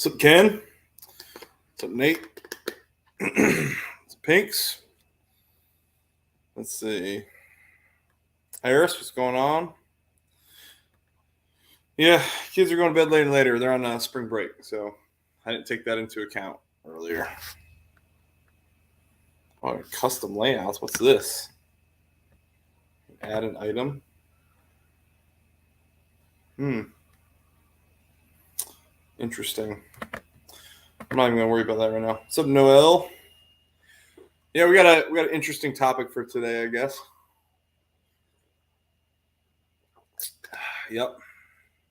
What's up, Ken? What's up, Nate? What's up, Pinks? Let's see. Harris, what's going on? Yeah, kids are going to bed later and later. They're on spring break, so I didn't take that into account earlier. Oh, custom layouts. What's this? Add an item. Interesting. I'm not even gonna worry about that right now. What's up, Noel? Yeah, we got an interesting topic for today, I guess. Yep,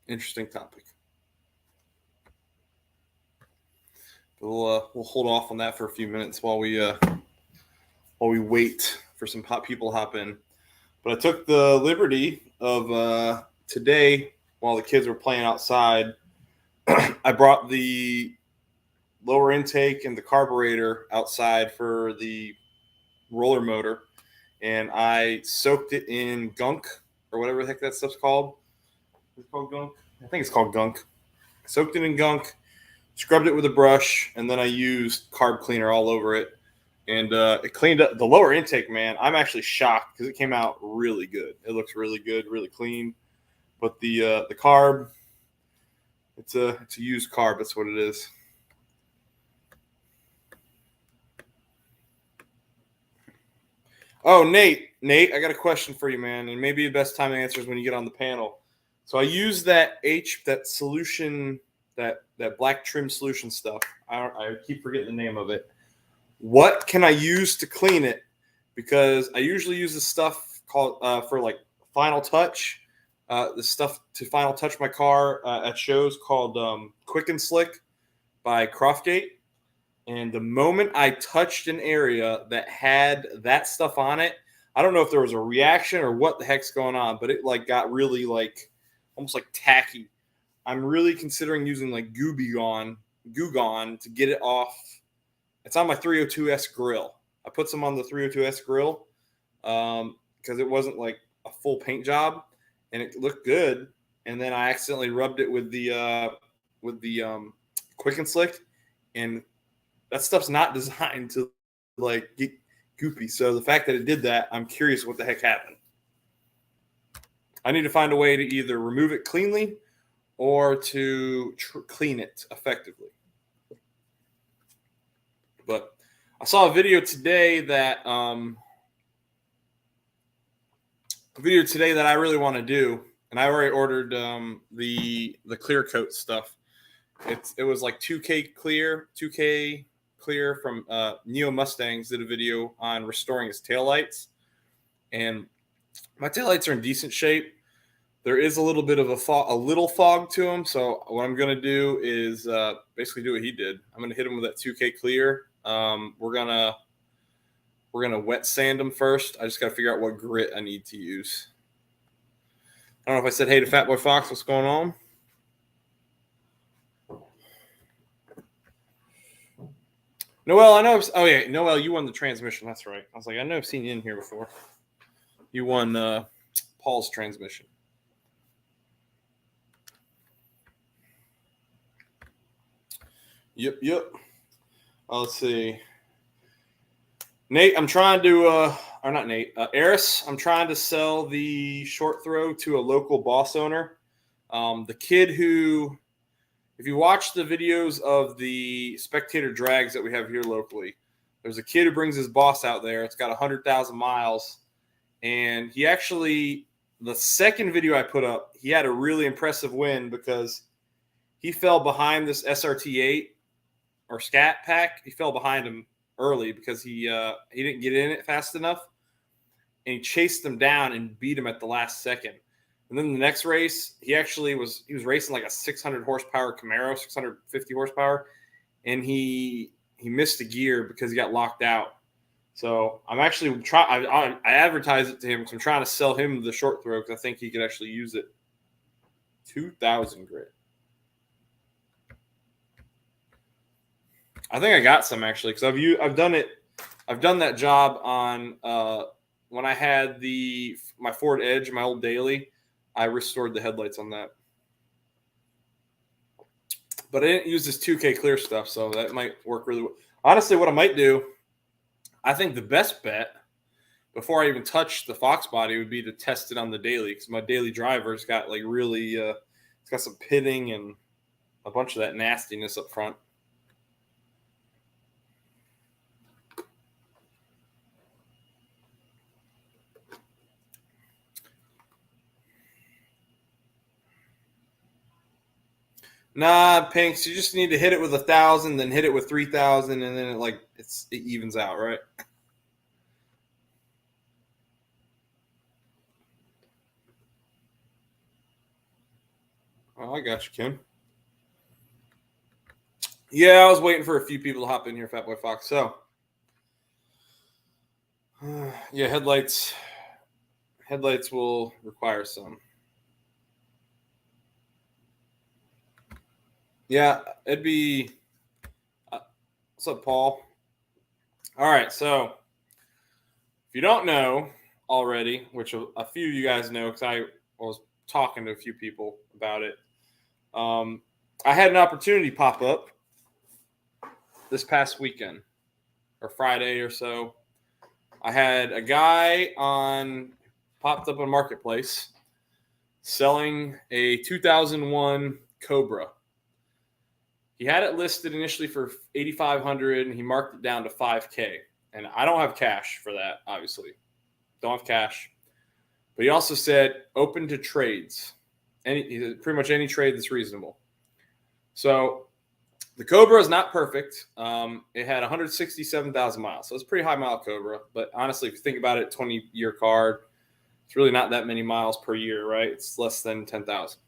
interesting topic. We'll hold off on that for a few minutes while we wait for some people to hop in. But I took the liberty of today, while the kids were playing outside, I brought the lower intake and the carburetor outside for the roller motor, and I soaked it in gunk, or whatever the heck that stuff's called. Is it called gunk? I think it's called gunk. Soaked it in gunk, scrubbed it with a brush, and then I used carb cleaner all over it. And it cleaned up the lower intake, man. I'm actually shocked because it came out really good. It looks really good, really clean. But the carb, it's a used carb. That's what it is. Oh, Nate, I got a question for you, man. And maybe the best time to answer is when you get on the panel. So I use that solution, that black trim solution stuff. I keep forgetting the name of it. What can I use to clean it? Because I usually use this stuff called for like final touch. The stuff to final touch my car at shows called Quick and Slick by Croftgate. And the moment I touched an area that had that stuff on it, I don't know if there was a reaction or what the heck's going on, but it like got really like almost like tacky. I'm really considering using like Goo Gone to get it off. It's on my 302s grill. I put some on the 302s grill because it wasn't like a full paint job, and it looked good. And then I accidentally rubbed it with the Quick and Slick, and that stuff's not designed to like get goopy. So the fact that it did that, I'm curious what the heck happened. I need to find a way to either remove it cleanly or to clean it effectively. But I saw a video today that I really want to do, and I already ordered the clear coat stuff. It was like 2K clear from Neo Mustangs did a video on restoring his taillights, and my taillights are in decent shape. There is a little bit of a little fog to them, so what I'm going to do is basically do what he did. I'm going to hit him with that 2K clear. We're gonna wet sand them first. I just got to figure out what grit I need to use. I don't know if I said hey to Fat Boy Fox. What's going on? Noel, I know. Oh yeah, Noel, you won the transmission. That's right. I was like, I know I've seen you in here before. You won Paul's transmission. Yep. Let's see. Nate, I'm trying to, or not Nate, Eris, I'm trying to sell the short throw to a local boss owner. The kid who, if you watch the videos of the spectator drags that we have here locally, there's a kid who brings his boss out there. It's got 100,000 miles. And he actually, the second video I put up, he had a really impressive win because he fell behind this SRT8 or Scat Pack. He fell behind him early because he didn't get in it fast enough, and he chased them down and beat him at the last second. And then the next race, he was racing like a 600 horsepower Camaro, 650 horsepower, and he missed a gear because he got locked out. So I'm actually trying. I advertise it to him because I'm trying to sell him the short throw because I think he could actually use it. 2,000 grit. I think I got some actually because I've done it. I've done that job on when I had my Ford Edge, my old daily. I restored the headlights on that. But I didn't use this 2K clear stuff, so that might work really well. Honestly, what I might do, I think the best bet before I even touch the Fox body would be to test it on the daily, because my daily driver's got like really, it's got some pitting and a bunch of that nastiness up front. Nah, Pinks, you just need to hit it with 1,000, then hit it with 3,000, and then it evens out, right? Oh, I got you, Kim. Yeah, I was waiting for a few people to hop in here, Fat Boy Fox. So, yeah, headlights will require some. Yeah, it'd be. What's up, Paul? All right, so if you don't know already, which a few of you guys know, because I was talking to a few people about it, I had an opportunity pop up this past weekend or Friday or so. I had a guy popped up on Marketplace selling a 2001 Cobra. He had it listed initially for $8,500, and he marked it down to $5,000. And I don't have cash for that, obviously. Don't have cash. But he also said open to trades. Pretty much any trade that's reasonable. So the Cobra is not perfect. It had 167,000 miles. So it's a pretty high mile Cobra. But honestly, if you think about it, 20-year card, it's really not that many miles per year, right? It's less than 10,000.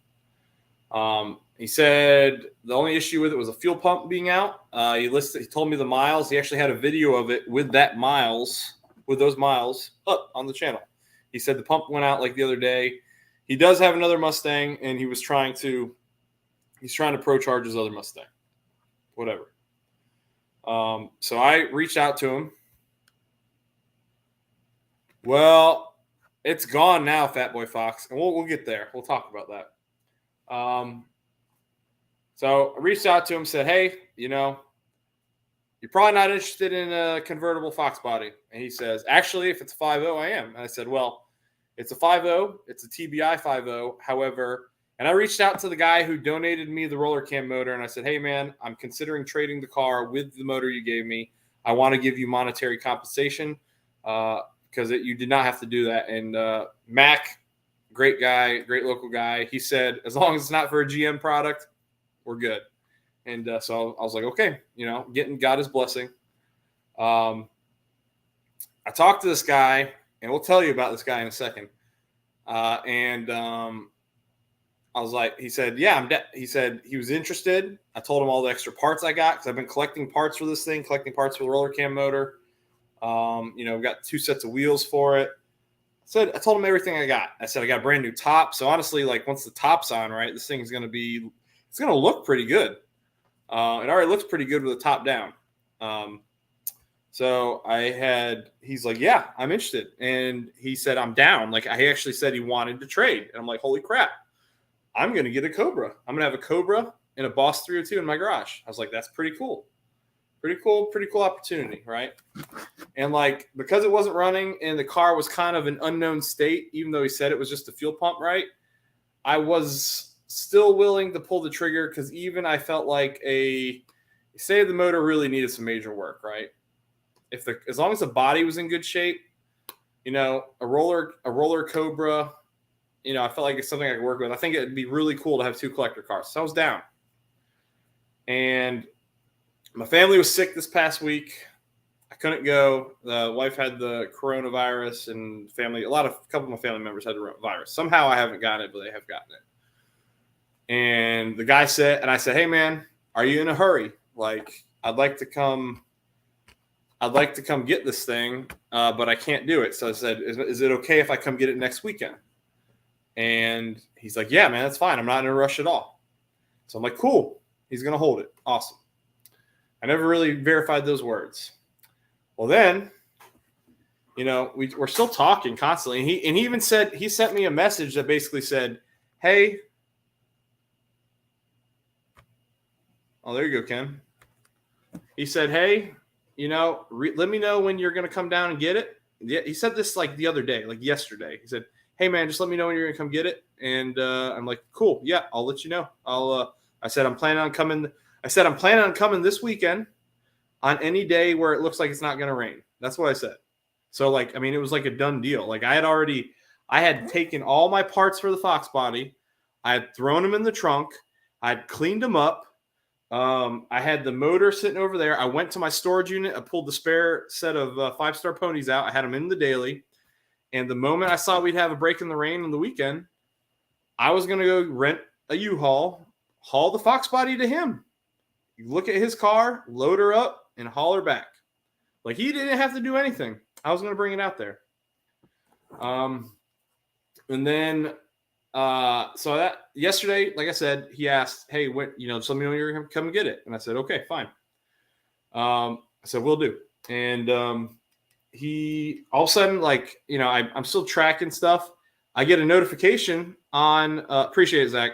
He said the only issue with it was a fuel pump being out. He told me the miles. He actually had a video of it with those miles up on the channel. He said the pump went out like the other day. He does have another Mustang, and he's trying to pro charge his other Mustang. Whatever. So I reached out to him. Well, it's gone now, Fat Boy Fox, and we'll get there. We'll talk about that. So I reached out to him, said, hey, you're probably not interested in a convertible Fox body. And he says, actually, if it's a 5.0, I am. And I said, well, it's a 5.0. It's a TBI 5.0. However, and I reached out to the guy who donated me the roller cam motor, and I said, hey, man, I'm considering trading the car with the motor you gave me. I want to give you monetary compensation because you did not have to do that. And Mac, great guy, great local guy. He said, as long as it's not for a GM product, we're good. And so I was like, okay, got his blessing. I talked to this guy, and we'll tell you about this guy in a second. I was like, he said, yeah, he said he was interested. I told him all the extra parts I got because I've been collecting parts for this thing, collecting parts for the roller cam motor. We've got 2 sets of wheels for it. I told him everything I got. I said, I got a brand new top. So honestly, once the top's on, right, this thing is going to look pretty good. It already looks pretty good with the top down. So he's like, yeah, I'm interested. And he said, I'm down. I actually said he wanted to trade. And I'm like, holy crap. I'm going to get a Cobra. I'm going to have a Cobra and a Boss 302 in my garage. I was like, that's pretty cool. Pretty cool opportunity, right? And because it wasn't running and the car was kind of an unknown state, even though he said it was just a fuel pump, right? I was still willing to pull the trigger because even I felt like say the motor really needed some major work, right? As long as the body was in good shape, a roller Cobra, I felt like it's something I could work with. I think it'd be really cool to have 2 collector cars. So I was down. And my family was sick this past week. I couldn't go. The wife had the coronavirus, and a couple of my family members had the virus. Somehow I haven't gotten it, but they have gotten it. And the guy said, and I said, hey man, are you in a hurry? I'd like to come get this thing, but I can't do it. So I said, is it okay if I come get it next weekend? And he's like, yeah, man, that's fine. I'm not in a rush at all. So I'm like, cool. He's going to hold it. Awesome. I never really verified those words. Well, then, we're still talking constantly. And he even said, he sent me a message that basically said, hey, Oh, there you go, Ken. He said, "Hey, let me know when you're going to come down and get it." Yeah, he said this like the other day, like yesterday. He said, "Hey, man, just let me know when you're going to come get it." And I'm like, "Cool, yeah, I'll let you know." I said, "I'm planning on coming." I said, "I'm planning on coming this weekend on any day where it looks like it's not going to rain." That's what I said. So, like, I mean, it was like a done deal. Like, I had taken all my parts for the Fox body. I had thrown them in the trunk. I had cleaned them up. I had the motor sitting over there. I went to my storage unit. I pulled the spare set of 5-star ponies out. I had them in the daily. And the moment I saw we'd have a break in the rain on the weekend, I was going to go rent a U-Haul, haul the Fox body to him. Look at his car, load her up, and haul her back. Like, he didn't have to do anything. I was going to bring it out there. And then, so that yesterday, like I said, he asked, "Hey, when, just let me know when you're going to come and get it." And I said, "Okay, fine." I said, "We'll do." And he all of a sudden, like, I'm still tracking stuff. I get a notification on, appreciate it, Zach.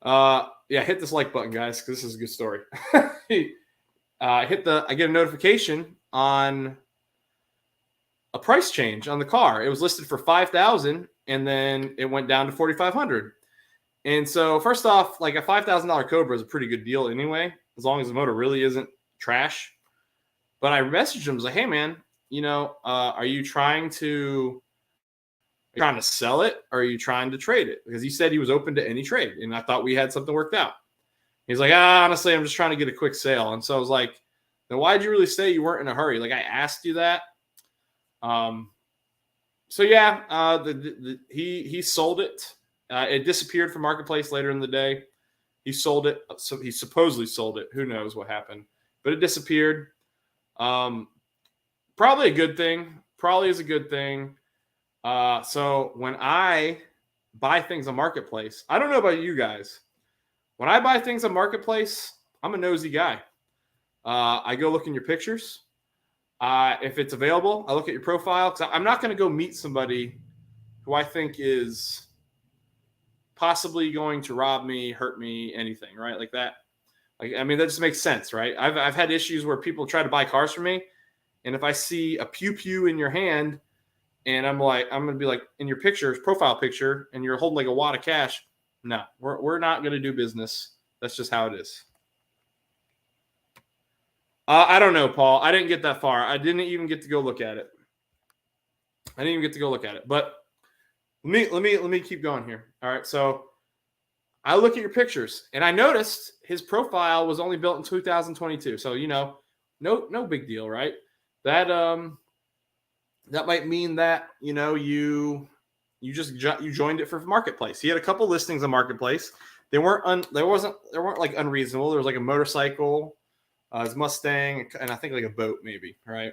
Yeah, hit this like button, guys, because this is a good story. I get a notification on a price change on the car. It was listed for $5,000, and then it went down to $4,500. And so, first off, like, a $5,000 Cobra is a pretty good deal anyway, as long as the motor really isn't trash. But I messaged him, I was like, "Hey, man, are you trying to sell it, or are you trying to trade it?" Because he said he was open to any trade, and I thought we had something worked out. He's like, "Honestly, I'm just trying to get a quick sale." And so I was like, "Then why'd you really say you weren't in a hurry? Like, I asked you that." So yeah, he sold it. It disappeared from Marketplace later in the day. He sold it. So he supposedly sold it. Who knows what happened? But it disappeared. Probably a good thing. Probably is a good thing. So when I buy things on Marketplace, I don't know about you guys. When I buy things on Marketplace, I'm a nosy guy. I go look in your pictures. If it's available, I look at your profile, because I'm not going to go meet somebody who I think is possibly going to rob me, hurt me, anything, right? Like that. Like, I mean, that just makes sense, right? I've had issues where people try to buy cars from me, and if I see a pew in your hand, and I'm going to be like, in your profile picture, and you're holding like a wad of cash, no, we're not going to do business. That's just how it is. I don't know, Paul. I didn't get that far. I didn't even get to go look at it. But let me keep going here. All right. So I look at your pictures, and I noticed his profile was only built in 2022. So, no big deal, right? That might mean that, you joined it for Marketplace. He had a couple listings on Marketplace. They weren't like unreasonable. There was like a motorcycle, his Mustang, and I think like a boat maybe, right?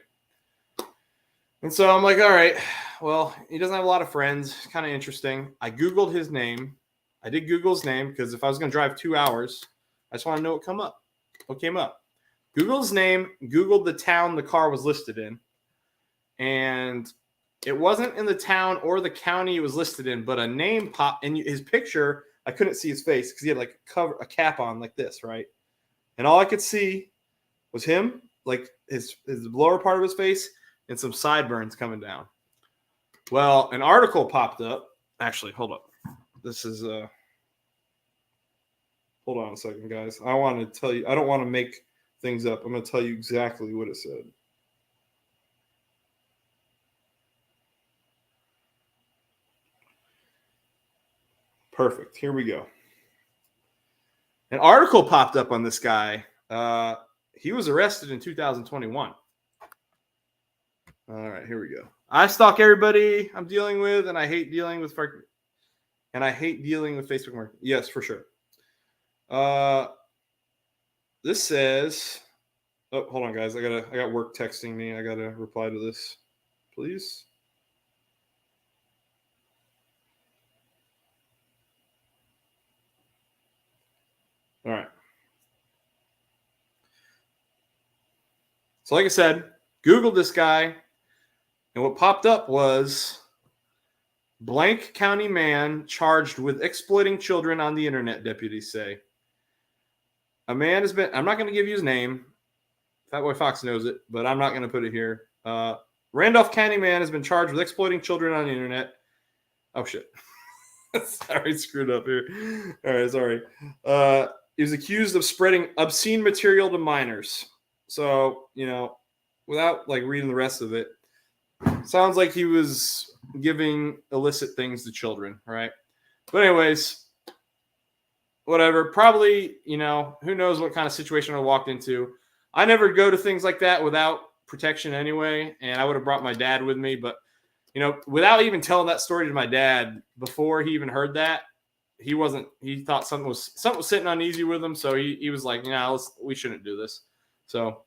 And so I'm like, all right, well, he doesn't have a lot of friends. Kind of interesting. I Googled his name. I did Google his name, because if I was going to drive 2 hours, I just want to know what came up. Googled his name, Googled the town the car was listed in, and it wasn't in the town or the county it was listed in, but a name popped in his picture. I couldn't see his face because he had like a cap on like this, right? And all I could see was him, like his lower part of his face, and some sideburns coming down. Well, an article popped up. Actually, hold up. This is hold on a second, guys. I want to tell you. I don't want to make things up. I'm going to tell you exactly what it said. Perfect. Here we go. An article popped up on this guy. He was arrested in 2021. All right, here we go. I stalk everybody I'm dealing with, and I hate dealing with Facebook marketing. Yes, for sure. This says, oh, hold on, guys. I got work texting me. I gotta reply to this, please. All right. So, like I said, Googled this guy, and what popped up was blank county man charged with exploiting children on the internet, deputies say. a man has been. I'm not going to give you his name. Fat Boy Fox knows it, but I'm not going to put it here. Randolph County man has been charged with exploiting children on the internet. Oh shit. Sorry, screwed up here. All right, sorry. He was accused of spreading obscene material to minors. So, without like reading the rest of it, sounds like he was giving illicit things to children, right? But anyways, whatever. Probably, who knows what kind of situation I walked into. I never go to things like that without protection anyway, and I would have brought my dad with me, but without even telling that story to my dad before he even heard that, he thought something was sitting uneasy with him. So he was like, we shouldn't do this. So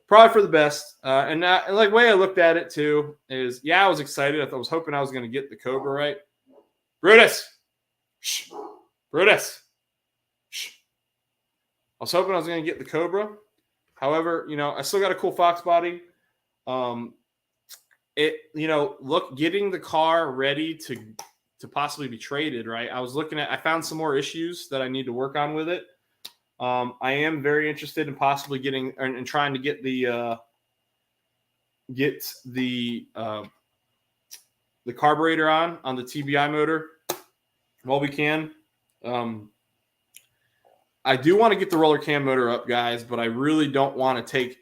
probably for the best. And like the way I looked at it too is, I was excited. I was hoping I was going to get the Cobra right. Brutus. Shh. Brutus. Shh. I was hoping I was going to get the Cobra. However, I still got a cool Fox body. Getting the car ready to possibly be traded, right? I found some more issues that I need to work on with it. I am very interested in possibly getting and trying to get the carburetor on the TBI motor while we can. I do want to get the roller cam motor up, guys, but I really don't want to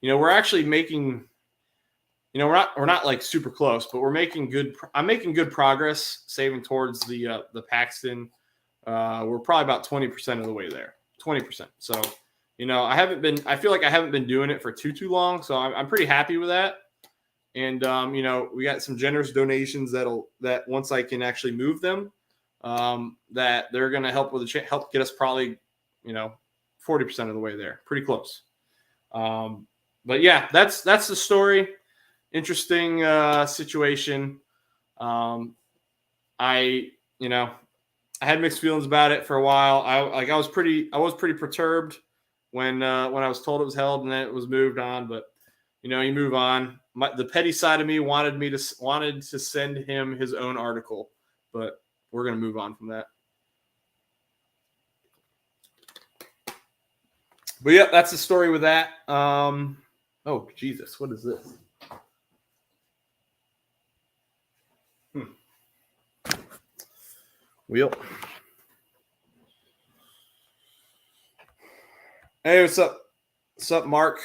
we're actually making. We're not like super close, but I'm making good progress saving towards the Paxton. We're probably about 20% of the way there, 20%. So, I feel like I haven't been doing it for too long. So I'm pretty happy with that. And, we got some generous donations that once I can actually move them, that they're going to help help get us probably, 40% of the way there, pretty close. But yeah, that's the story. Interesting situation. I had mixed feelings about it for a while. I was pretty perturbed when I was told it was held and then it was moved on. But you move on. The petty side of me wanted to send him his own article, but we're gonna move on from that. But yeah, that's the story with that. Oh Jesus, what is this? Wheel. Hey, what's up? What's up, Mark?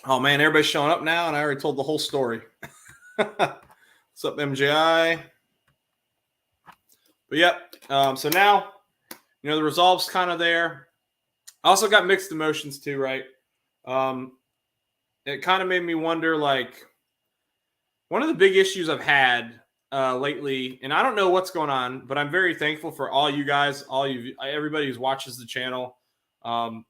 Oh man, everybody's showing up now, and I already told the whole story. What's up, MJI? But yep. So now, the resolve's kind of there. I also got mixed emotions too, right? It kind of made me wonder, like, one of the big issues I've had lately, and I don't know what's going on, but I'm very thankful for all you guys, everybody who watches the channel. Time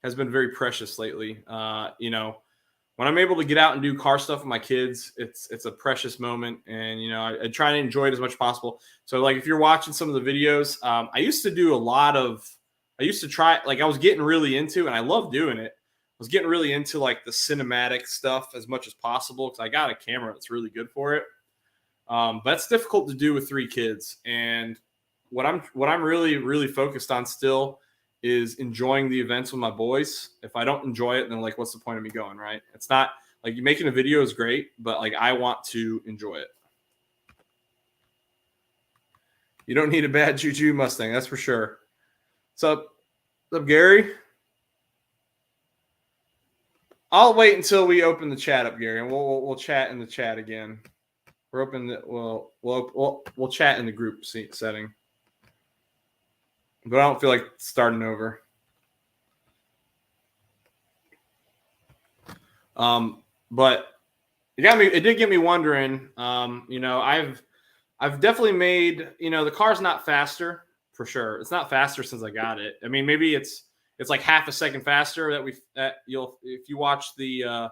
has been very precious lately. When I'm able to get out and do car stuff with my kids, it's a precious moment, and I try to enjoy it as much as possible. So, like, if you're watching some of the videos, I used to try, like, I was getting really into, and I love doing it. I was getting really into like the cinematic stuff as much as possible because I got a camera that's really good for it. But it's difficult to do with 3 kids, and what I'm really, really focused on still is enjoying the events with my boys. If I don't enjoy it, then like, what's the point of me going, right? It's not like you making a video is great, but like, I want to enjoy it. You don't need a bad juju Mustang, that's for sure. What's up, Gary? I'll wait until we open the chat up, Gary, and we'll chat in the chat again. We're open. We'll chat in the group setting. But I don't feel like starting over. But it did get me wondering. I've definitely made, the car's not faster for sure. It's not faster since I got it. I mean, maybe it's like half a second faster if you watch the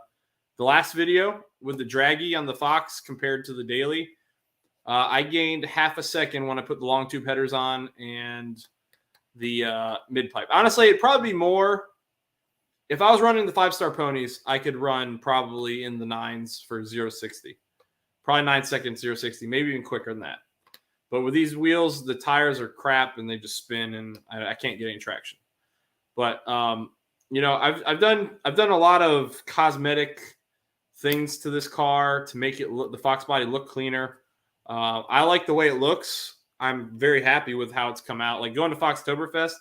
last video with the draggy on the Fox compared to the daily. I gained half a second when I put the long tube headers on and the mid pipe. Honestly, it'd probably be more if I was running the 5-star ponies. I could run probably in the 9s for 0-60, probably 9 seconds 0-60, maybe even quicker than that. But with these wheels, the tires are crap and they just spin, and I can't get any traction. But I've done a lot of cosmetic things to this car to make it look, the Fox body look cleaner. I like the way it looks. I'm very happy with how it's come out. Like going to Foxtoberfest,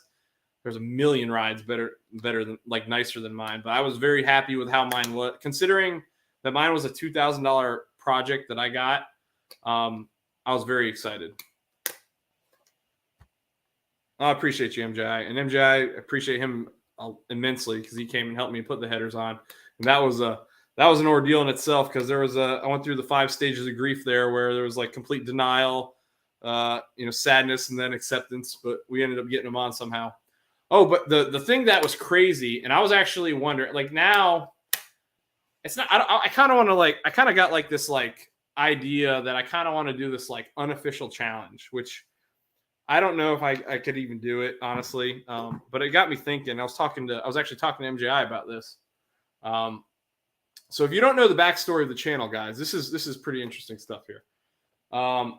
there's a million rides better than, like, nicer than mine. But I was very happy with how mine was, considering that mine was a $2,000 project that I got. I was very excited. I appreciate you, MJI. And MJI, I appreciate him immensely because he came and helped me put the headers on. And that was an ordeal in itself, because I went through the 5 stages of grief there, where there was like complete denial, sadness, and then acceptance. But we ended up getting them on somehow. Oh, but the thing that was crazy, and I was actually wondering, like, now it's not. I kind of want to, like, I kind of got like this like idea that I kind of want to do this like unofficial challenge, which I don't know if I could even do it, honestly. But it got me thinking. I was actually talking to MJI about this. So if you don't know the backstory of the channel, guys, this is pretty interesting stuff here. In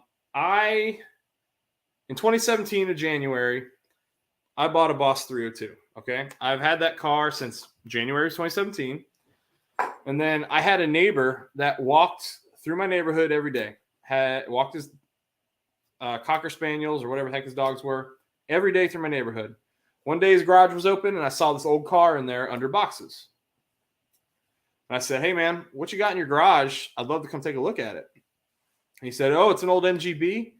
2017 of January, I bought a Boss 302. Okay, I've had that car since January 2017, and then I had a neighbor that walked through my neighborhood every day. Walked his Cocker Spaniels, or whatever the heck his dogs were, every day through my neighborhood. One day his garage was open, and I saw this old car in there under boxes. And I said, "Hey, man, what you got in your garage? I'd love to come take a look at it." And he said, "Oh, it's an old MGB."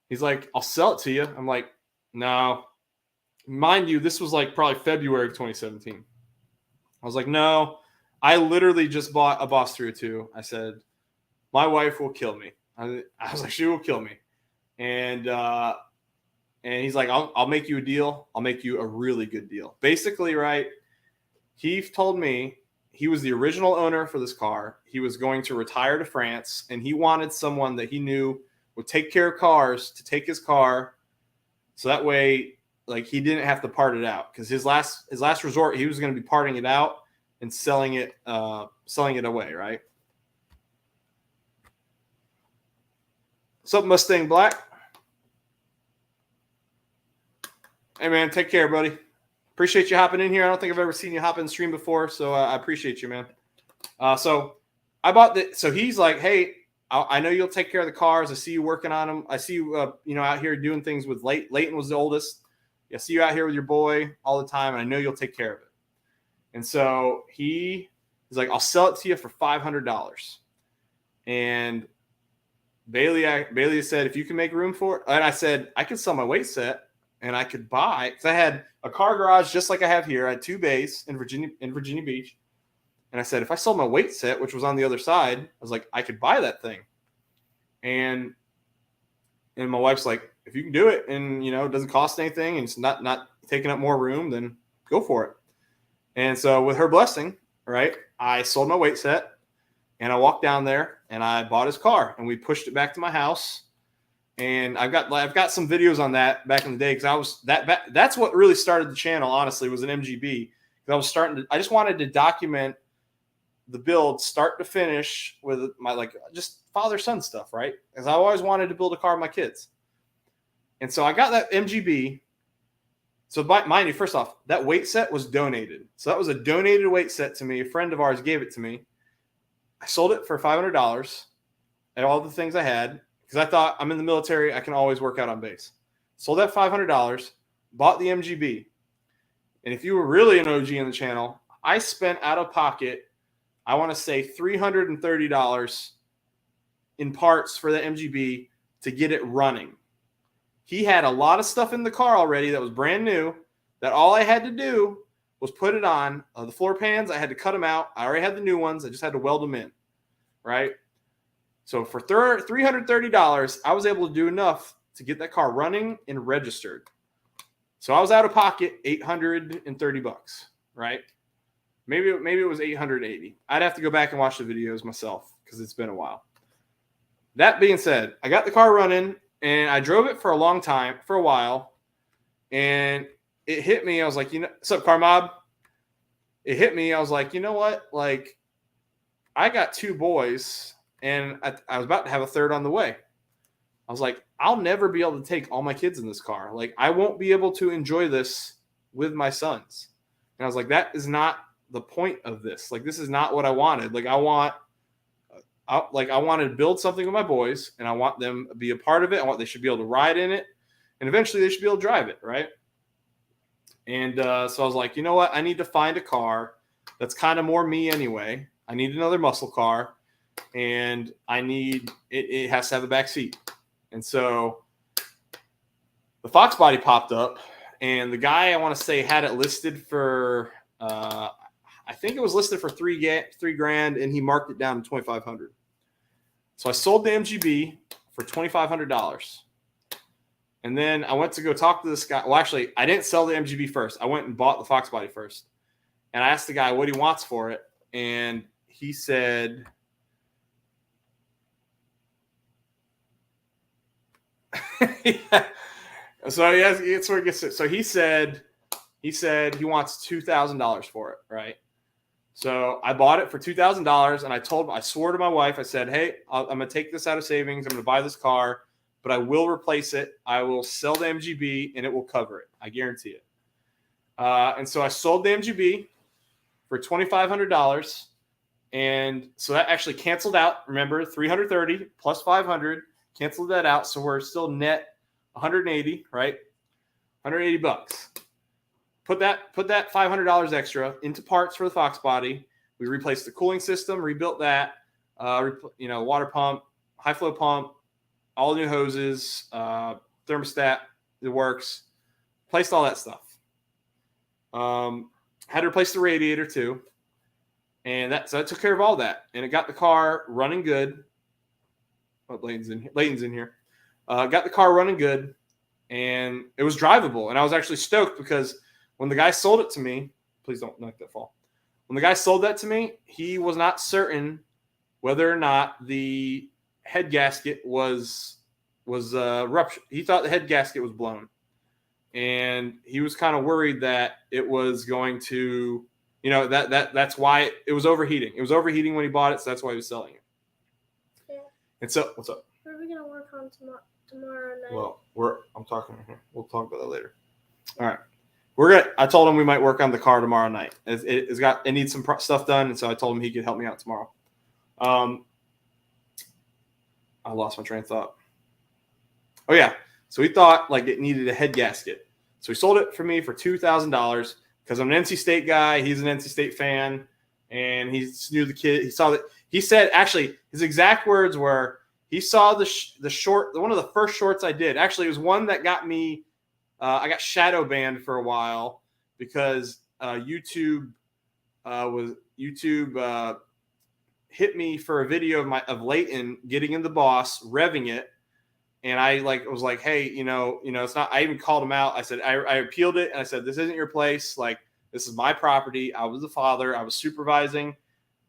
He's like, "I'll sell it to you." I'm like, "No." Mind you, this was like probably February of 2017. I was like, "No, I literally just bought a Boss 302. I said, "My wife will kill me." I was like, "She will kill me." And he's like, I'll make you a deal. I'll make you a really good deal. Basically, right, he told me he was the original owner for this car. He was going to retire to France, and he wanted someone that he knew would take care of cars to take his car, so that way, like, he didn't have to part it out, because his last resort, he was going to be parting it out and selling it away, right? What's up, Mustang Black? Hey, man, take care, buddy. Appreciate you hopping in here. I don't think I've ever seen you hop in stream before, so I appreciate you, man. So I bought the. So he's like, "Hey, I know you'll take care of the cars. I see you working on them. I see you, out here doing things with Leighton was the oldest. I see you out here with your boy all the time, and I know you'll take care of it." And so he's like, "I'll sell it to you for $500." And Bailey said, "If you can make room for it," and I said, "I could sell my weight set. And I could buy," because I had a car garage just like I have here. I had 2 bays in Virginia Beach. And I said, if I sold my weight set, which was on the other side, I was like, I could buy that thing. And my wife's like, "If you can do it, and it doesn't cost anything, and it's not taking up more room, then go for it." And so with her blessing, right, I sold my weight set, and I walked down there and I bought his car, and we pushed it back to my house. And I've got some videos on that back in the day, because that's what really started the channel, honestly, was an MGB. Because I just wanted to document the build start to finish with my, like, just father-son stuff, right? Because I always wanted to build a car with my kids. And so I got that MGB. So mind you, first off, that weight set was donated. So that was a donated weight set to me. A friend of ours gave it to me. I sold it for $500 and all the things I had, because I thought, I'm in the military, I can always work out on base. Sold that $500, bought the MGB. And if you were really an OG in the channel, I spent out of pocket, I want to say $330 in parts for the MGB to get it running. He had a lot of stuff in the car already that was brand new, that all I had to do was put it on. The floor pans, I had to cut them out. I already had the new ones. I just had to weld them in, right? So for $330, I was able to do enough to get that car running and registered. So I was out of pocket $830, right? Maybe it was $880. I'd have to go back and watch the videos myself, because it's been a while. That being said, I got the car running, and I drove it for a while, and it hit me. I was like, what's up, Car Mob? It hit me. I was like, you know what? Like, I got 2 boys, and I was about to have a third on the way. I was like, I'll never be able to take all my kids in this car. Like, I won't be able to enjoy this with my sons. And I was like, that is not the point of this. Like, this is not what I wanted. Like, I wanted to build something with my boys, and I want them to be a part of it. They should be able to ride in it, and eventually they should be able to drive it, right? And so I was like, you know what? I need to find a car that's kind of more me anyway. I need another muscle car, and it has to have a back seat. And so the Fox body popped up, and the guy, I want to say, had it listed for, I think it was listed for $3,000, and he marked it down to $2,500. So I sold the MGB for $2,500. And then I went to go talk to this guy. Well, actually, I didn't sell the MGB first. I went and bought the Fox body first. And I asked the guy what he wants for it. And he said, yeah. So it's where it gets it. So he said he wants $2,000 for it, right? So I bought it for $2,000, and I swore to my wife, I said, hey, I'm going to take this out of savings. I'm going to buy this car, but I will replace it. I will sell the MGB, and it will cover it. I guarantee it. And so I sold the MGB for $2,500, and so that actually canceled out. Remember, $330 plus $500 canceled that out, so we're still net $180, right? $180. Put that $500 extra into parts for the Fox body. We replaced the cooling system, rebuilt that, water pump, high flow pump, all new hoses, thermostat, it works. Replaced all that stuff. Had to replace the radiator too, and that took care of all that, and it got the car running good. Oh, Layton's in here. Got the car running good, and it was drivable. And I was actually stoked because when the guy sold it to me, please don't let that fall. When the guy sold that to me, he was not certain whether or not the head gasket was ruptured. He thought the head gasket was blown, and he was kind of worried that it was going to, that's why it was overheating. It was overheating when he bought it, so that's why he was selling it. Yeah. And so, what's up? What are we gonna work on tomorrow night? Well, I'm talking right here. We'll talk about that later. All right. I told him we might work on the car tomorrow night. It needs some stuff done, and so I told him he could help me out tomorrow. I lost my train of thought. Oh yeah, so he thought like it needed a head gasket, so he sold it for me for $2,000 because I'm an NC State guy. He's an NC State fan, and he knew the kid. He saw that. He said actually his exact words were he saw the short, one of the first shorts I did. Actually, it was one that got me. I got shadow banned for a while because YouTube hit me for a video of Layton getting in the Boss, revving it, and I was like, hey, it's not. I even called him out. I said I appealed it, and I said this isn't your place. Like, this is my property. I was the father. I was supervising.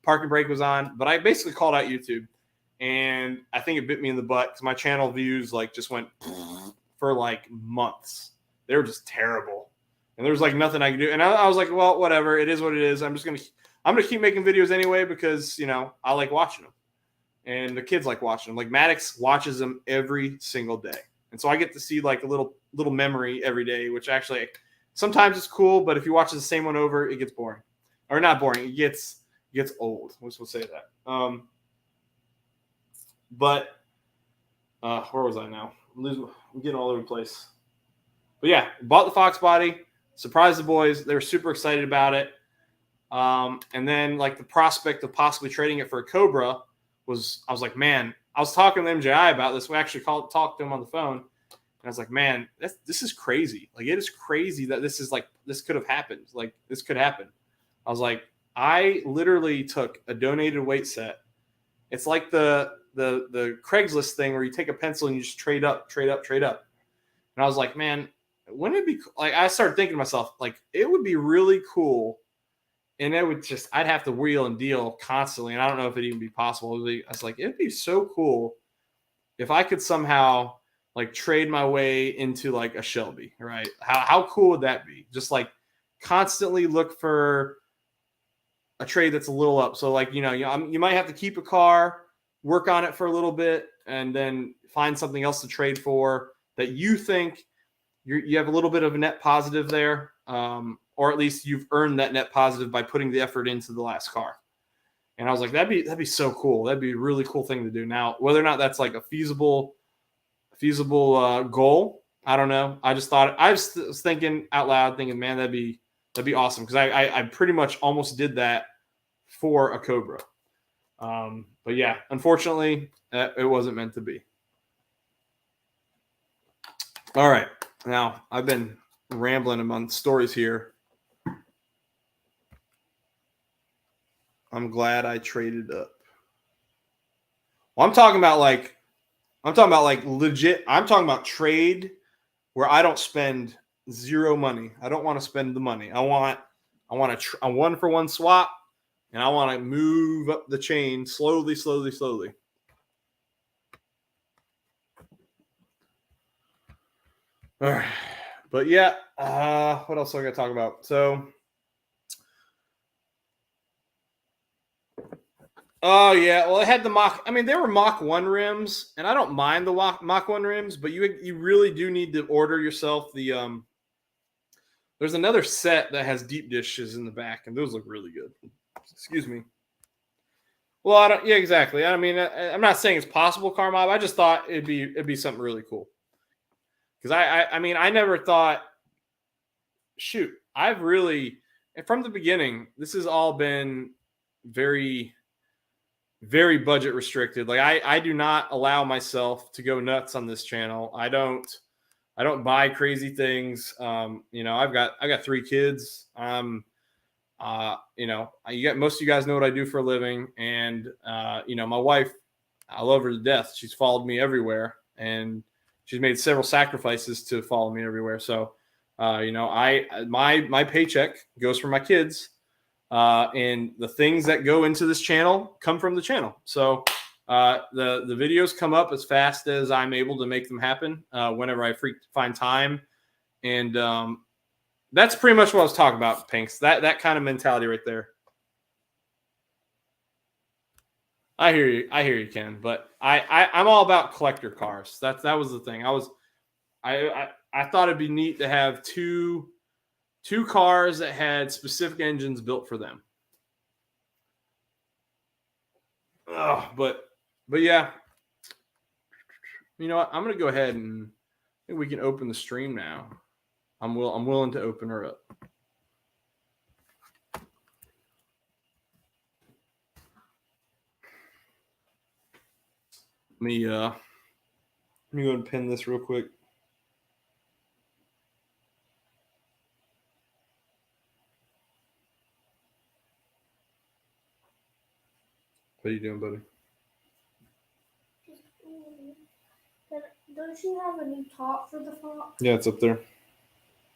Parking brake was on, but I basically called out YouTube, and I think it bit me in the butt because my channel views just went for months. They were just terrible, and there was nothing I could do. And I was like, well, whatever. It is what it is. I'm gonna keep making videos anyway because I like watching them, and the kids like watching them. Maddox watches them every single day, and so I get to see a little memory every day, which actually sometimes it's cool. But if you watch the same one over, it gets boring, or not boring. It gets old. We'll say that. But where was I now? I'm getting all over the place. But yeah, bought the Fox body, surprised the boys. They were super excited about it. And then the prospect of possibly trading it for a Cobra I was like, man, I was talking to MJI about this. We actually talked to him on the phone. And I was like, man, this is crazy. It is crazy that this could have happened. This could happen. I was like, I literally took a donated weight set. It's like the Craigslist thing where you take a pencil and you just trade up. And I was like, man, wouldn't it be I started thinking to myself, it would be really cool, and I'd have to wheel and deal constantly, and I don't know if it'd even be possible. I was like, it'd be so cool if I could somehow trade my way into a Shelby, right? How cool would that be? Just constantly look for a trade that's a little up. So you might have to keep a car, work on it for a little bit, and then find something else to trade for that you think you have a little bit of a net positive there, or at least you've earned that net positive by putting the effort into the last car. And I was like, that'd be so cool. That'd be a really cool thing to do. Now, whether or not that's like a feasible goal, I don't know. I just thought I was thinking out loud, thinking, man, that'd be awesome, because I pretty much almost did that for a Cobra. But yeah, unfortunately, it wasn't meant to be. All right, now I've been rambling among stories here. I'm glad I traded up. Well, I'm talking about like legit. I'm talking about trade where I don't spend zero money. I don't want to spend the money. I want a 1-for-1 swap, and I want to move up the chain slowly. All right. But yeah, what else do I got to talk about? So, oh yeah, well, it had the Mach. I mean, they were Mach 1 rims, and I don't mind the Mach 1 rims, but you really do need to order yourself the There's another set that has deep dishes in the back, and those look really good. Excuse me. Well, I don't. Yeah, exactly. I mean, I'm not saying it's possible, Car Mob. I just thought it'd be something really cool. Because I mean, I never thought. Shoot, I've really, and from the beginning, this has all been very, very budget restricted. Like I do not allow myself to go nuts on this channel. I don't buy crazy things. You know, I've got 3 kids. You know, most of you guys know what I do for a living, and you know, my wife, I love her to death. She's followed me everywhere, and she's made several sacrifices to follow me everywhere. So, you know, my paycheck goes for my kids, and the things that go into this channel come from the channel. So, the videos come up as fast as I'm able to make them happen, whenever I find time, and that's pretty much what I was talking about, Pinks. That kind of mentality right there. I hear you, Ken. But I'm all about collector cars. That was the thing. I thought it'd be neat to have two cars that had specific engines built for them. But yeah, you know what? I'm gonna go ahead and I think we can open the stream now. I'm willing to open her up. Let me go and pin this real quick. What are you doing, buddy? Don't you have a new top for the Fox? Yeah, it's up there.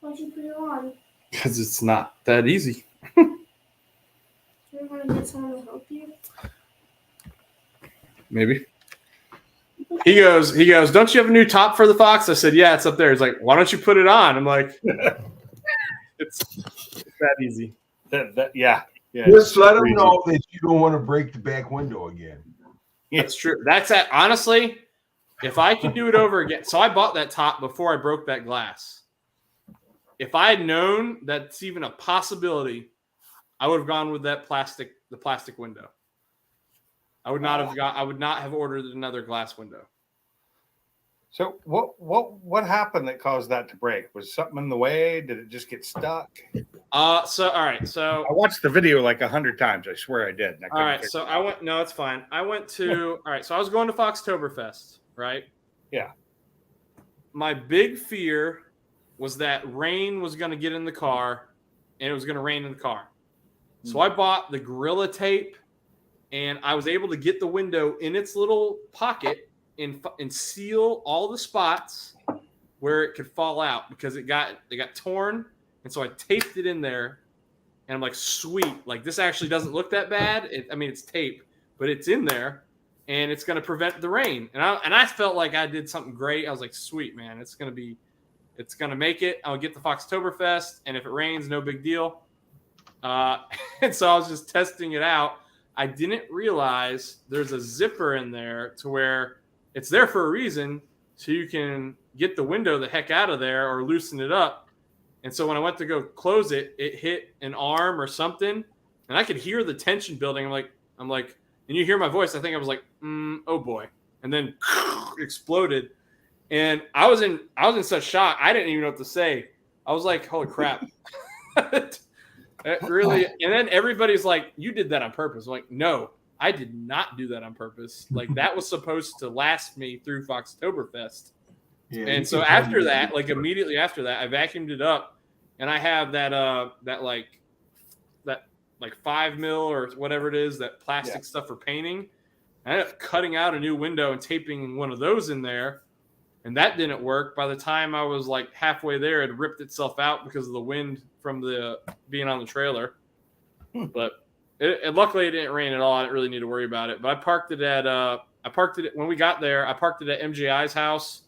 Why'd you put it on? Because it's not that easy. You're going to get someone to help you? Maybe. He goes, don't you have a new top for the Fox? I said, yeah, it's up there. He's like, why don't you put it on? I'm like, it's that easy. Yeah. Just let them know that you don't want to break the back window again. That's true. That's it. Honestly, if I could do it over again. So I bought that top before I broke that glass. If I had known that's even a possibility, I would have gone with the plastic window. I would not have ordered another glass window. So what happened that caused that to break? Was something in the way? Did it just get stuck? All right. So I watched the video like 100 times. I swear I did. All right. So I went. No, it's fine. I went to. All right. So I was going to Foxtoberfest, right? Yeah. My big fear was that rain was going to get in the car, and it was going to rain in the car. So I bought the Gorilla Tape, and I was able to get the window in its little pocket and seal all the spots where it could fall out, because it got torn, and so I taped it in there, and I'm like, sweet, like this actually doesn't look that bad. I mean, it's tape, but it's in there, and it's going to prevent the rain. And I felt like I did something great. I was like, sweet, man, it's going to make it. I'll get the Foxtoberfest, and if it rains, no big deal. And so I was just testing it out. I didn't realize there's a zipper in there to where it's there for a reason, so you can get the window the heck out of there or loosen it up. And so when I went to go close it, it hit an arm or something, and I could hear the tension building. I'm like, and you hear my voice. I think I was like, oh boy, and then exploded. And I was in such shock. I didn't even know what to say. I was like, holy crap. It really, and then everybody's like, you did that on purpose. I'm like, no, I did not do that on purpose. Like, that was supposed to last me through Foxtoberfest. Yeah, And so after that, like immediately after that, I vacuumed it up, and I have that 5 mil or whatever it is, that plastic stuff for painting. I ended up cutting out a new window and taping one of those in there, and that didn't work. By the time I was like halfway there, it ripped itself out because of the wind from the being on the trailer. But luckily it didn't rain at all. I didn't really need to worry about it. But I parked it when we got there. I parked it at MJI's house,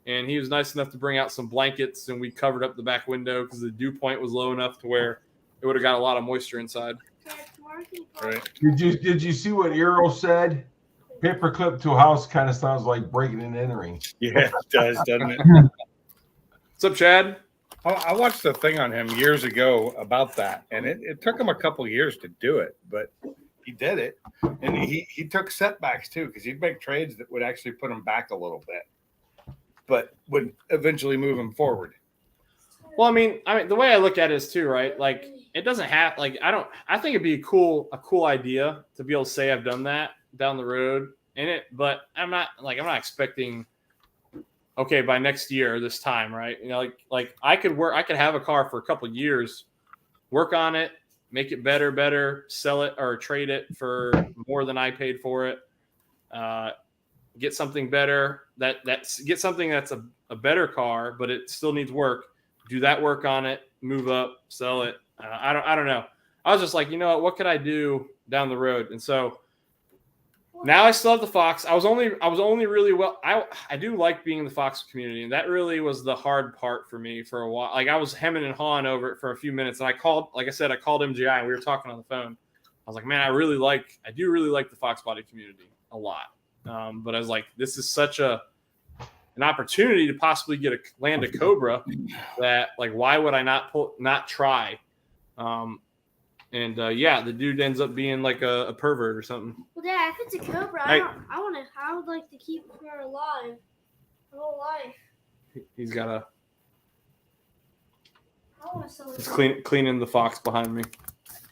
and he was nice enough to bring out some blankets, and we covered up the back window because the dew point was low enough to where it would have got a lot of moisture inside. Right. Did you see what Eero said? Paperclip to a house kind of sounds like breaking and entering. Yeah, it does, doesn't it? What's up, Chad? I watched a thing on him years ago about that, and it took him a couple years to do it, but he did it. And he took setbacks too, because he'd make trades that would actually put him back a little bit, but would eventually move him forward. Well, I mean, the way I look at it is too, right? Like, it doesn't have, like, I think it'd be a cool idea to be able to say I've done that down the road in it, but I'm not expecting, okay, by next year, this time, right? You know, like I could have a car for a couple of years, work on it, make it better, sell it or trade it for more than I paid for it, get something better, get something that's a better car, but it still needs work. Do that work on it, move up, sell it. I don't know. I was just like, you know what could I do down the road? And so now I still have the Fox. I was only really I do like being in the Fox community, and that really was the hard part for me for a while. Like, I was hemming and hawing over it for a few minutes, and I called MGI, and we were talking on the phone. I was like, man, I do really like the Fox body community a lot. But I was like, this is such an opportunity to possibly land a Cobra that, like, why would I not try? The dude ends up being like a pervert or something. Well, Dad, if it's a Cobra, I would like to keep her alive, her whole life. He's got a. I want to sell He's cleaning the Fox behind me.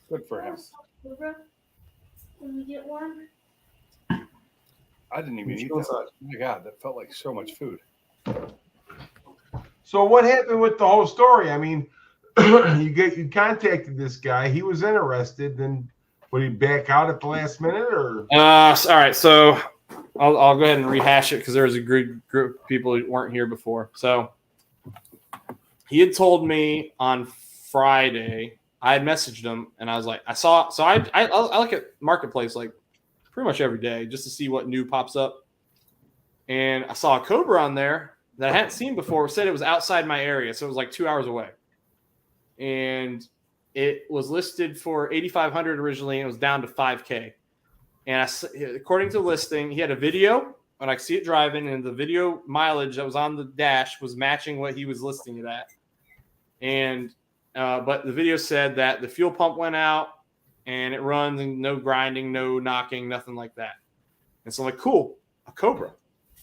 Good for him. Cobra when we get one. I didn't even eat that. Oh my God, that felt like so much food. So what happened with the whole story? I mean, you contacted this guy. He was interested. Then would he back out at the last minute, or? All right. So I'll go ahead and rehash it because there was a group of people who weren't here before. So he had told me on Friday. I had messaged him, and I was like, I look at Marketplace like pretty much every day just to see what new pops up. And I saw a Cobra on there that I hadn't seen before. It said it was outside my area, so it was like 2 hours away. And it was listed for $8,500 originally, and it was down to $5,000. And according to the listing, he had a video, and I could see it driving, and the video mileage that was on the dash was matching what he was listing it at. And but the video said that the fuel pump went out, and it runs, and no grinding, no knocking, nothing like that. And so I'm like, cool, a Cobra,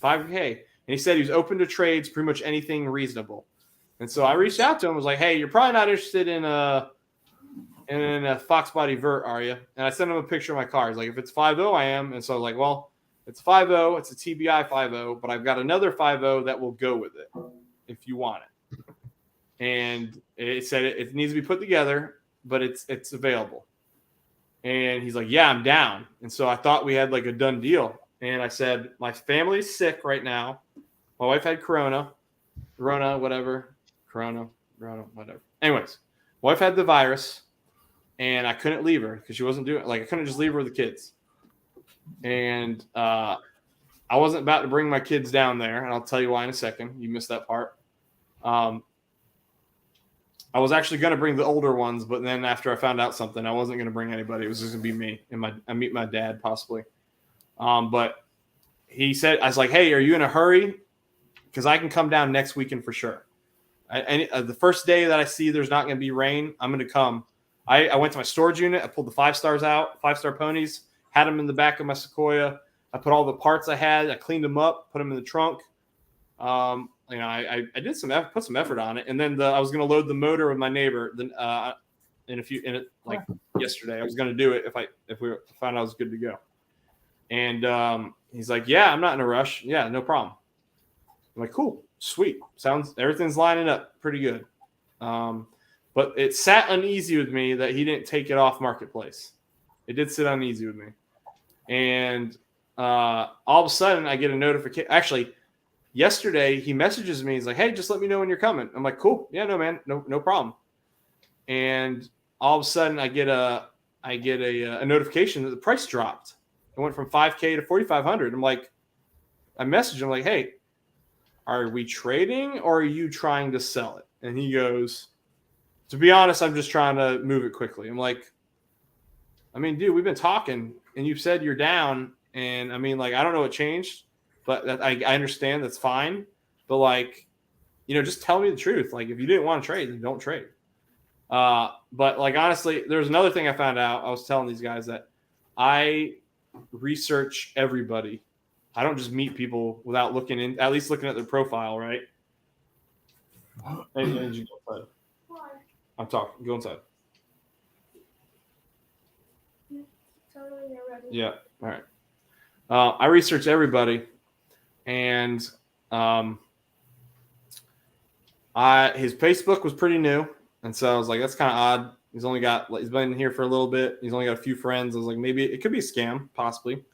$5,000. And he said he was open to trades, pretty much anything reasonable. And so I reached out to him, was like, hey, you're probably not interested in a Fox body vert, are you? And I sent him a picture of my car. He's like, if it's 5.0, I am. And so I was like, well, it's 5.0, it's a TBI 5.0, but I've got another 5.0 that will go with it if you want it. And it said it needs to be put together, but it's available. And he's like, yeah, I'm down. And so I thought we had like a done deal. And I said, my family's sick right now. My wife had corona, whatever. Anyways, wife had the virus, and I couldn't leave her because she wasn't doing, like, I couldn't just leave her with the kids. And I wasn't about to bring my kids down there, and I'll tell you why in a second. You missed that part. I was actually going to bring the older ones, but then after I found out something, I wasn't going to bring anybody. It was just going to be me and I meet my dad possibly. But he said, I was like, hey, are you in a hurry? Because I can come down next weekend for sure. The first day that I see there's not going to be rain, I'm going to come. I went to my storage unit. I pulled the 5-stars out, 5-star ponies, had them in the back of my Sequoia. I put all the parts I had. I cleaned them up, put them in the trunk. I did put some effort on it. And then I was going to load the motor with my neighbor. Then yesterday, I was going to do it if we found I was good to go. And he's like, yeah, I'm not in a rush. Yeah, no problem. I'm like, cool, sweet. Everything's lining up pretty good. But it sat uneasy with me that he didn't take it off Marketplace. It did sit uneasy with me. And all of a sudden I get a notification. Actually, yesterday he messages me. He's like, hey, just let me know when you're coming. I'm like, cool. Yeah, no, man. No problem. And all of a sudden I get a notification that the price dropped. It went from $5,000 to $4,500. I messaged him like, hey, are we trading or are you trying to sell it? And he goes, to be honest, I'm just trying to move it quickly. I'm like, I mean, dude, we've been talking and you've said you're down. And I mean, I don't know what changed, but I understand that's fine. But just tell me the truth. If you didn't want to trade, then don't trade. But honestly, there's another thing I found out. I was telling these guys that I research everybody. I don't just meet people without at least looking at their profile, right? Hey, you go inside. I'm talking. Go inside. Yeah. All right. I research everybody, and his Facebook was pretty new, and so I was like, that's kind of odd. He's been here for a little bit. He's only got a few friends. I was like, maybe it could be a scam, possibly.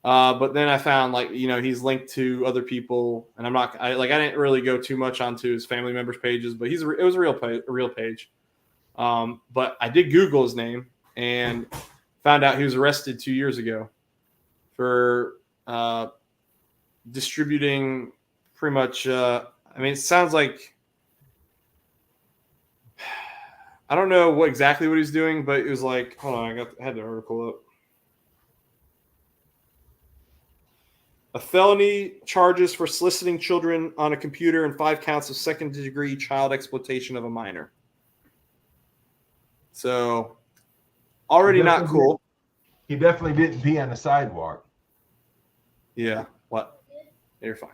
But then I found he's linked to other people, and I didn't really go too much onto his family members' pages, but it was a real page. But I did Google his name and found out he was arrested 2 years ago for distributing pretty much. It sounds like I don't know exactly what he's doing, but it was like, hold on, I had the article up. A felony charges for soliciting children on a computer and 5 counts of second-degree child exploitation of a minor. So, already not cool. He definitely didn't pee on the sidewalk. Yeah. What? You're fine.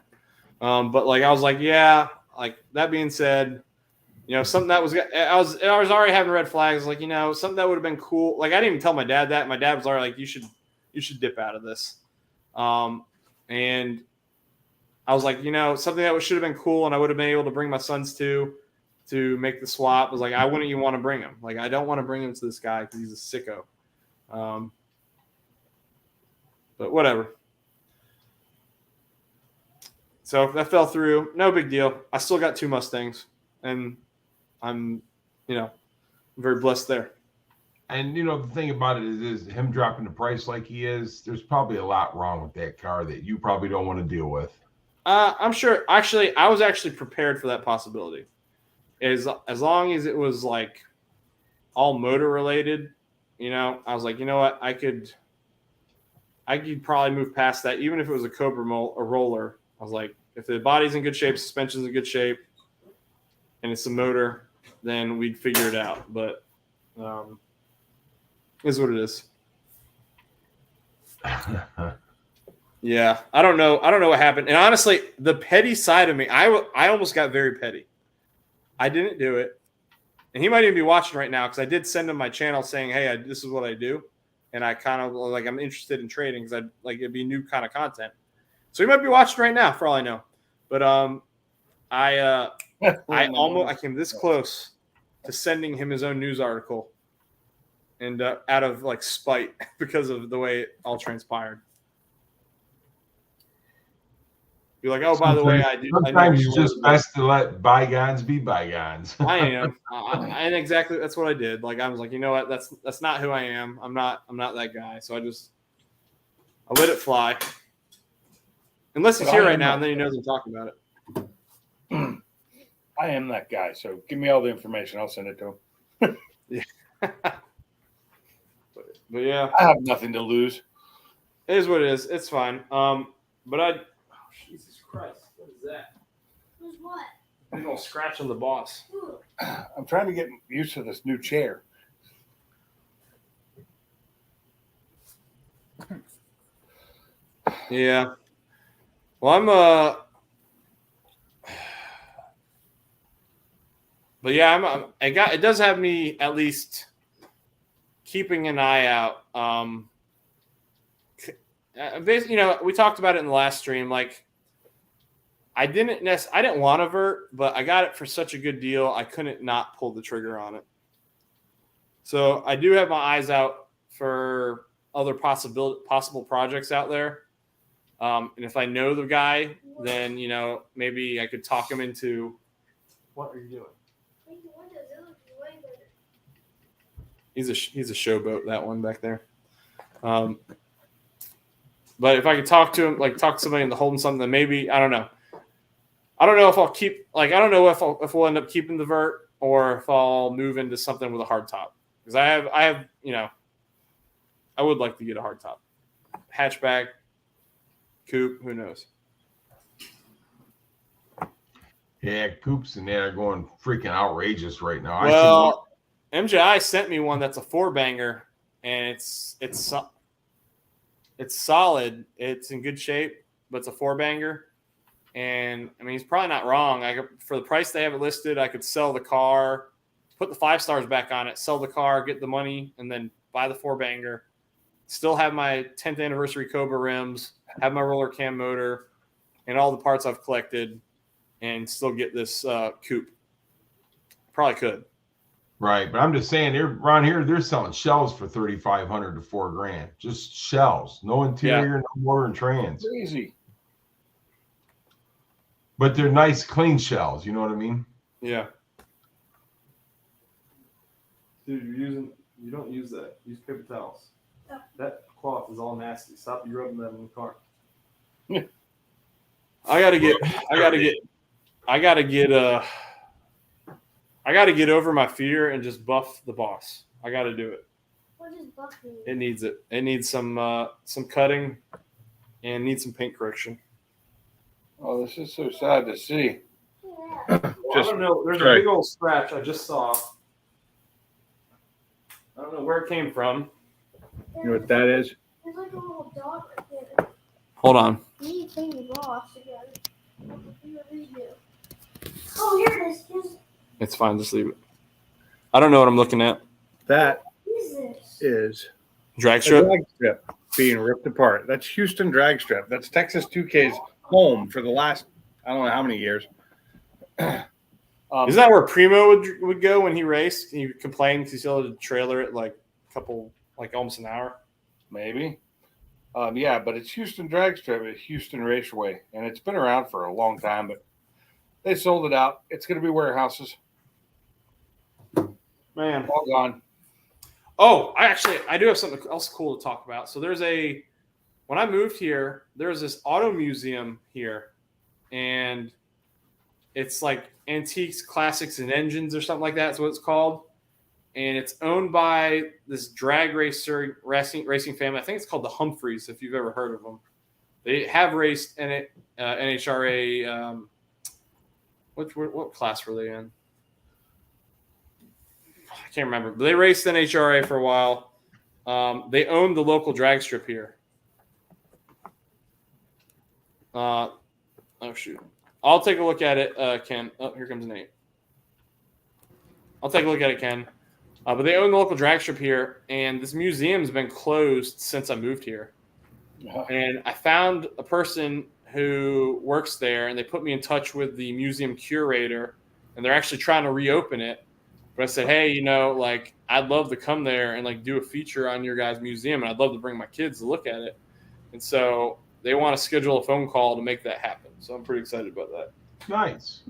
But I was like, yeah. That being said, something that I was already having red flags. Something that would have been cool. I didn't even tell my dad that. My dad was already like, you should dip out of this. And I was like, something that should have been cool, and I would have been able to bring my sons to make the swap. I was like, I wouldn't even want to bring him. I don't want to bring him to this guy because he's a sicko. But whatever. So if that fell through, no big deal. I still got 2 Mustangs, and I'm, very blessed there. And the thing about it is him dropping the price like he is, there's probably a lot wrong with that car that you probably don't want to deal with. I'm sure. Actually, I was actually prepared for that possibility. As long as it was all motor related, I was like, you know what, I could probably move past that, even if it was a Cobra a roller. I was like, if the body's in good shape, suspension's in good shape, and it's a motor, then we'd figure it out. But is what it is. Yeah, I don't know what happened. And honestly, the petty side of me, I almost got very petty. I didn't do it. And he might even be watching right now because I did send him my channel saying, hey, this is what I do. And I kind of I'm interested in trading because it'd be new kind of content. So he might be watching right now for all I know. But I came this close to sending him his own news article. And out of spite because of the way it all transpired. Be like, oh, by the way, I do. Sometimes it's just best to let bygones be bygones. I am, and exactly that's what I did. I was like, you know what? That's not who I am. I'm not that guy. So I let it fly. Unless he's here right now, and then he knows I'm talking about it. I am that guy. So give me all the information. I'll send it to him. Yeah. But yeah, I have nothing to lose. It is what it is. It's fine. But oh, Jesus Christ, what is that? Who's what? I'm gonna scratch on the boss. Ooh. I'm trying to get used to this new chair. Yeah. Well, but yeah, it does have me at least keeping an eye out. Basically, we talked about it in the last stream. Like, I didn't want a vert, but I got it for such a good deal, I couldn't not pull the trigger on it. So I do have my eyes out for other possible projects out there. And if I know the guy, then maybe I could talk him into. What are you doing? He's a showboat, that one back there. But if I could talk to him, talk to somebody into holding something, then maybe I don't know. I don't know if I'll keep I don't know if we'll end up keeping the vert or if I'll move into something with a hard top, because I have I would like to get a hard top, hatchback, coupe. Who knows? Yeah, coupes and that are going freaking outrageous right now. Well, MJI sent me one that's a 4-banger, and it's solid. It's in good shape, but it's a 4-banger. And I mean, he's probably not wrong. For the price they have it listed, I could sell the car, put the 5 stars back on it, sell the car, get the money, and then buy the 4-banger. Still have my 10th anniversary Cobra rims, have my roller cam motor, and all the parts I've collected, and still get this coupe. Probably could. Right, but I'm just saying, around here they're selling shells for $3,500 to $4,000. Just shells, no interior, no motor and trans. Crazy. But they're nice, clean shells. You know what I mean? Yeah. Dude, you don't use that. Use paper towels. Yeah. That cloth is all nasty. Stop you rubbing that in the car. I gotta get over my fear and just buff the boss. I gotta do it. What is buffing? It needs it. It needs some cutting and needs some paint correction. Oh, this is so sad to see. Yeah. Well, I don't know. There's a big old scratch I just saw. I don't know where it came from. You know what that is? There's like a little dot right there. Hold on. You need to clean the boss again. Redo. Oh, here it is. It's fine. Just leave it. I don't know what I'm looking at. That What is this? is Drag a strip? drag strip being ripped apart. That's Houston drag strip. That's Texas 2K's home for the last, I don't know how many years. Is that where Primo would go when he raced? He complained because he still had to trailer it almost an hour. Maybe. Yeah, but it's Houston drag strip at Houston Raceway, and it's been around for a long time, but they sold it out. It's going to be warehouses. Man. All gone. Oh, I do have something else cool to talk about. So when I moved here, there's this auto museum here, and it's like antiques, classics, and engines or something like that. That's what it's called. And it's owned by this drag racing family. I think it's called the Humphreys, if you've ever heard of them. They have raced in it, NHRA. What class were they in? I can't remember. But they raced NHRA for a while. They own the local drag strip here. Oh, shoot. I'll take a look at it, Ken. Oh, here comes Nate. I'll take a look at it, Ken. But they own the local drag strip here, and this museum's been closed since I moved here. And I found a person who works there, and they put me in touch with the museum curator, and they're actually trying to reopen it. But I said, hey, I'd love to come there and do a feature on your guys' museum, and I'd love to bring my kids to look at it. And so they want to schedule a phone call to make that happen. So I'm pretty excited about that. Nice.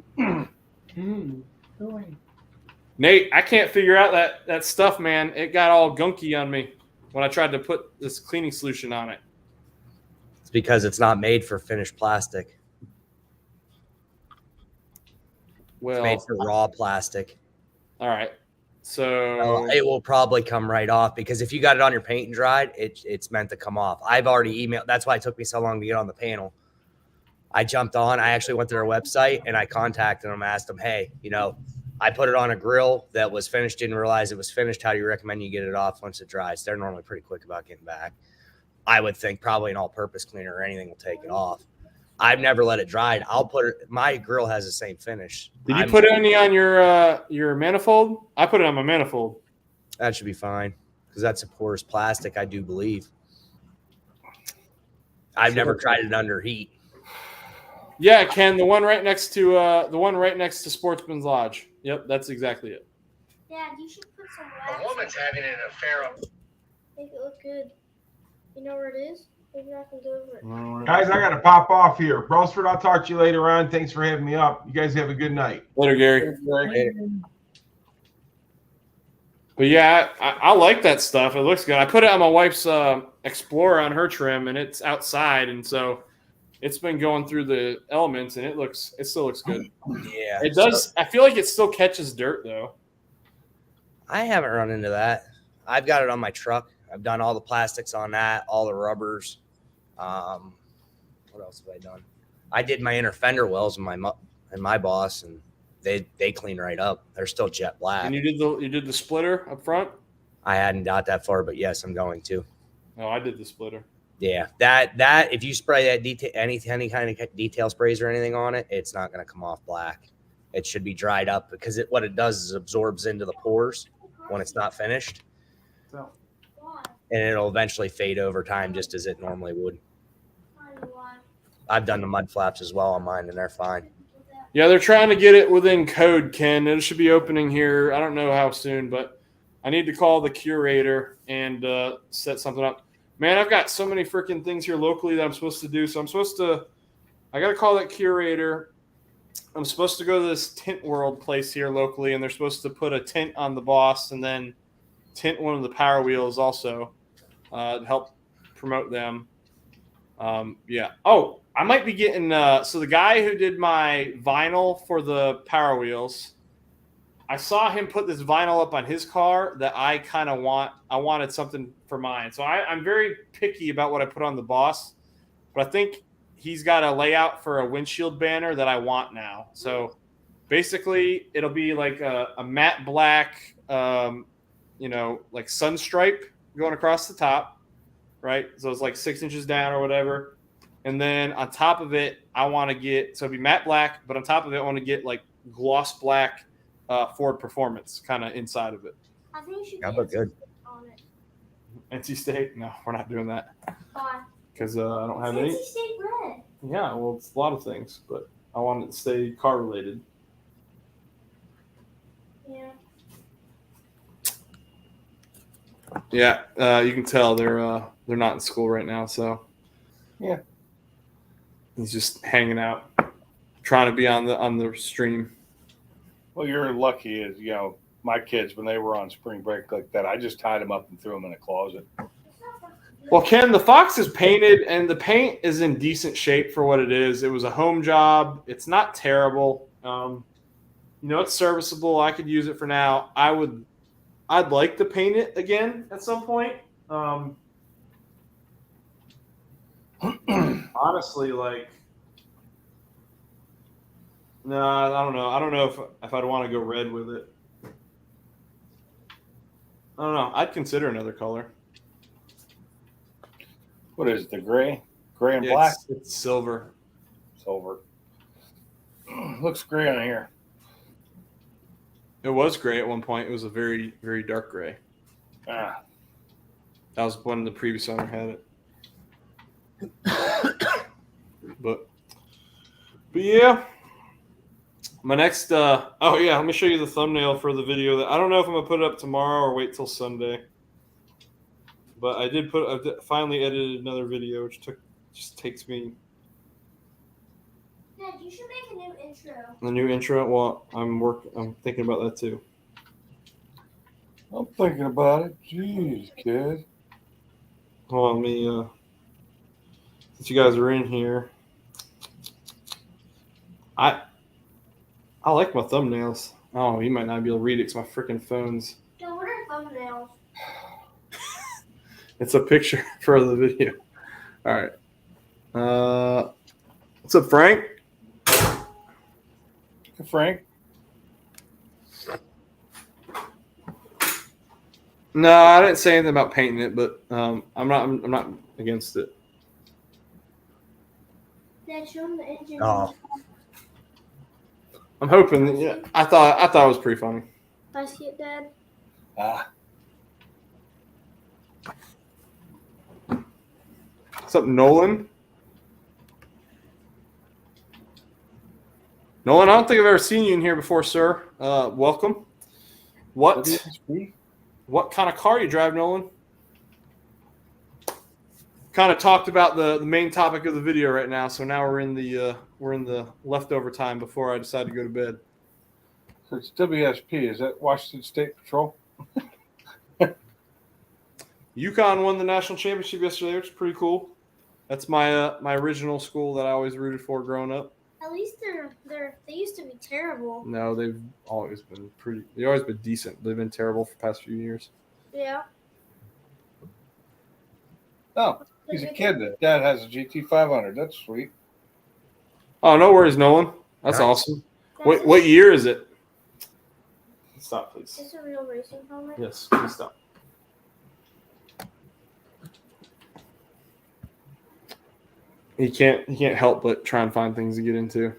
Nate, I can't figure out that stuff, man. It got all gunky on me when I tried to put this cleaning solution on it. It's because it's not made for finished plastic. Well, It's made for raw plastic. All right. So it will probably come right off, because if you got it on your paint and dried, it's meant to come off. I've already emailed. That's why it took me so long to get on the panel. I jumped on. I actually went to their website and I contacted them, asked them, hey, I put it on a grill that was finished, didn't realize it was finished. How do you recommend you get it off once it dries? They're normally pretty quick about getting back. I would think probably an all-purpose cleaner or anything will take it off. I've never let it dry. I'll put it. My grill has the same finish. Did you put any on your manifold? I put it on my manifold. That should be fine because that's a porous plastic, I do believe. I've never tried it under heat. Yeah, Ken, the one right next to Sportsman's Lodge. Yep, that's exactly it. Dad, you should put some wax. A woman's having an affair. Make it look good. You know where it is? Maybe I can go over it. Guys, I got to pop off here. Brosford, I'll talk to you later on. Thanks for having me up. You guys have a good night. Later, Gary. But yeah, I like that stuff. It looks good. I put it on my wife's Explorer on her trim, and it's outside, and so it's been going through the elements, and it still looks good. Yeah, it does. I feel like it still catches dirt though. I haven't run into that. I've got it on my truck. I've done all the plastics on that, all the rubbers. What else have I done? I did my inner fender wells in my boss, and they clean right up. They're still jet black. And you did the splitter up front? I hadn't got that far, but yes, I'm going to. No, I did the splitter. Yeah, that if you spray that any kind of detail sprays or anything on it, it's not going to come off black. It should be dried up because what it does is absorbs into the pores when it's not finished, So. and it'll eventually fade over time just as it normally would. I've done the mud flaps as well on mine, and they're fine. Yeah, they're trying to get it within code, Ken. It should be opening here. I don't know how soon, but I need to call the curator and set something up. Man, I've got so many freaking things here locally that I'm supposed to do. So I got to call that curator. I'm supposed to go to this Tint World place here locally, and they're supposed to put a tint on the Boss and then tint one of the Power Wheels also to help promote them. Yeah. Oh, I might be getting so the guy who did my vinyl for the Power Wheels, I saw him put this vinyl up on his car that I kind of want. I wanted something for mine. So I'm very picky about what I put on the Boss, but I think he's got a layout for a windshield banner that I want now. So basically it'll be like a matte black, like sun stripe going across the top, right? So it's like 6 inches down or whatever. And then on top of it, I want to get, so it'd be matte black, but on top of it, I want to get like gloss black Ford Performance kind of inside of it. I think you should That look good. on it. NC State? No, we're not doing that. Why? Because I don't have It's any. NC State red. Yeah, well, it's a lot of things, but I want it to stay car related. Yeah. Yeah, you can tell they're not in school right now, so Yeah. he's just hanging out, trying to be on the stream. Well, you're lucky as, my kids, when they were on spring break like that, I just tied them up and threw them in a closet. Well, Ken, the Fox is painted, and the paint is in decent shape for what it is. It was a home job. It's not terrible. It's serviceable. I could use it for now. I'd like to paint it again at some point. Honestly, no, I don't know. I don't know if I'd want to go red with it. I don't know. I'd consider another color. What is it, the gray? Gray and Yeah, black? It's silver. Silver. Looks gray on here. It was gray at one point. It was a very, very dark gray. Ah. That was when the previous owner had it. But yeah. My next let me show you the thumbnail for the video that I don't know if I'm gonna put it up tomorrow or wait till Sunday. But I finally edited another video, which just takes me. Dad, you should make a new intro. The new intro. Well, I'm thinking about that too. I'm thinking about it. Jeez, kid. Hold on, let me since you guys are in here. I like my thumbnails. Oh, you might not be able to read it because my freaking phone's. Dad, what are thumbnails? It's a picture for the video. All right. What's up, Frank? Frank. No, I didn't say anything about painting it, but I'm not against it. Dad, show him the engine. Oh. I'm hoping. Yeah, I thought it was pretty funny. I see it, Dad. What's up, Nolan? Nolan, I don't think I've ever seen you in here before, sir. Welcome. What kind of car you drive, Nolan? Kind of talked about the main topic of the video right now, so now we're in the leftover time before I decide to go to bed. So it's WSP. Is that Washington State Patrol? UConn won the national championship yesterday, which is pretty cool. That's my original school that I always rooted for growing up. At least they used to be terrible. No, they've always been they've always been decent. They've been terrible for the past few years. Yeah. Oh, he's a kid. That Dad has a GT500. That's sweet. Oh, no worries, Nolan. That's awesome. What year is it? Stop, please. Is this a real racing helmet? Yes, please stop. He can't help but try and find things to get into.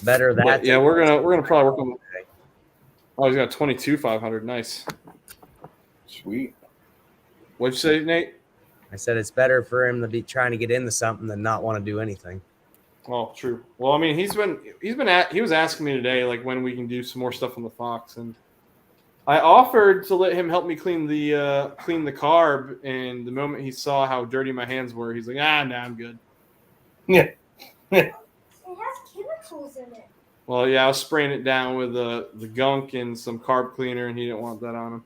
Better that. But yeah, we're gonna probably work on. Oh, he's got a 22-500. Nice. Sweet. What'd you say, Nate? I said it's better for him to be trying to get into something than not want to do anything. Oh, true. Well, I mean, he was asking me today, like, when we can do some more stuff on the Fox, and I offered to let him help me clean the carb. And the moment he saw how dirty my hands were, he's like, nah, I'm good. Yeah. It has chemicals in it. Well, yeah, I was spraying it down with the gunk and some carb cleaner, and he didn't want that on him.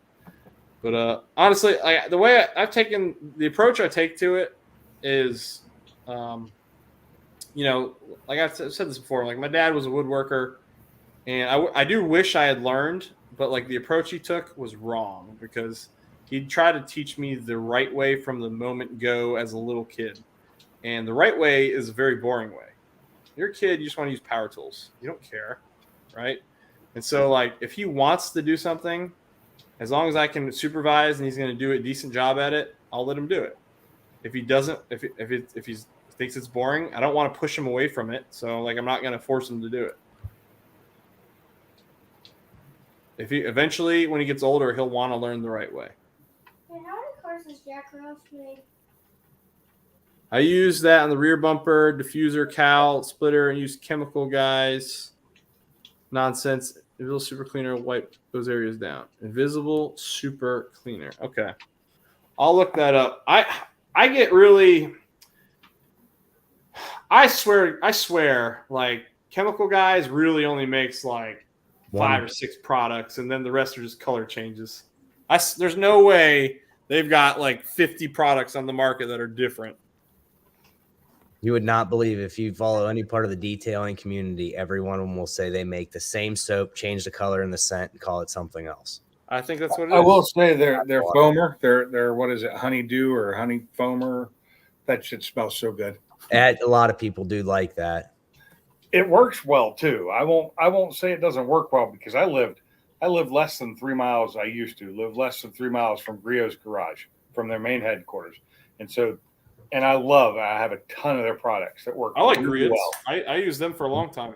But honestly, the way the approach I take to it is, like I've said this before, like my dad was a woodworker, and I do wish I had learned, but like the approach he took was wrong because he tried to teach me the right way from the moment go as a little kid. And the right way is a very boring way. You're a kid, you just want to use power tools. You don't care, right? And so, like, if he wants to do something, as long as I can supervise and he's going to do a decent job at it, I'll let him do it. If he doesn't, if he thinks it's boring, I don't want to push him away from it. So, like, I'm not going to force him to do it. If he eventually, when he gets older, he'll want to learn the right way. Hey, how many cars does Jack Ross make? I use that on the rear bumper, diffuser, cowl, splitter, and use chemical guys. Nonsense. Invisible super cleaner, wipe those areas down. Invisible super cleaner. Okay. I'll look that up. I get really, I swear, like chemical guys really only makes like 5 or 6 products, and then the rest are just color changes. There's no way they've got like 50 products on the market that are different. You would not believe if you follow any part of the detailing community, every one of them will say they make the same soap, change the color and the scent, and call it something else. I think that's what it is. I will say they're foamer. They're what is it, honeydew or honey foamer? That shit smells so good. And a lot of people do like that. It works well too. I won't say it doesn't work well because I lived less than 3 miles. I used to live less than 3 miles from Griot's garage, from their main headquarters, and I have a ton of their products that work. I like really Griot's. well. I used them for a long time.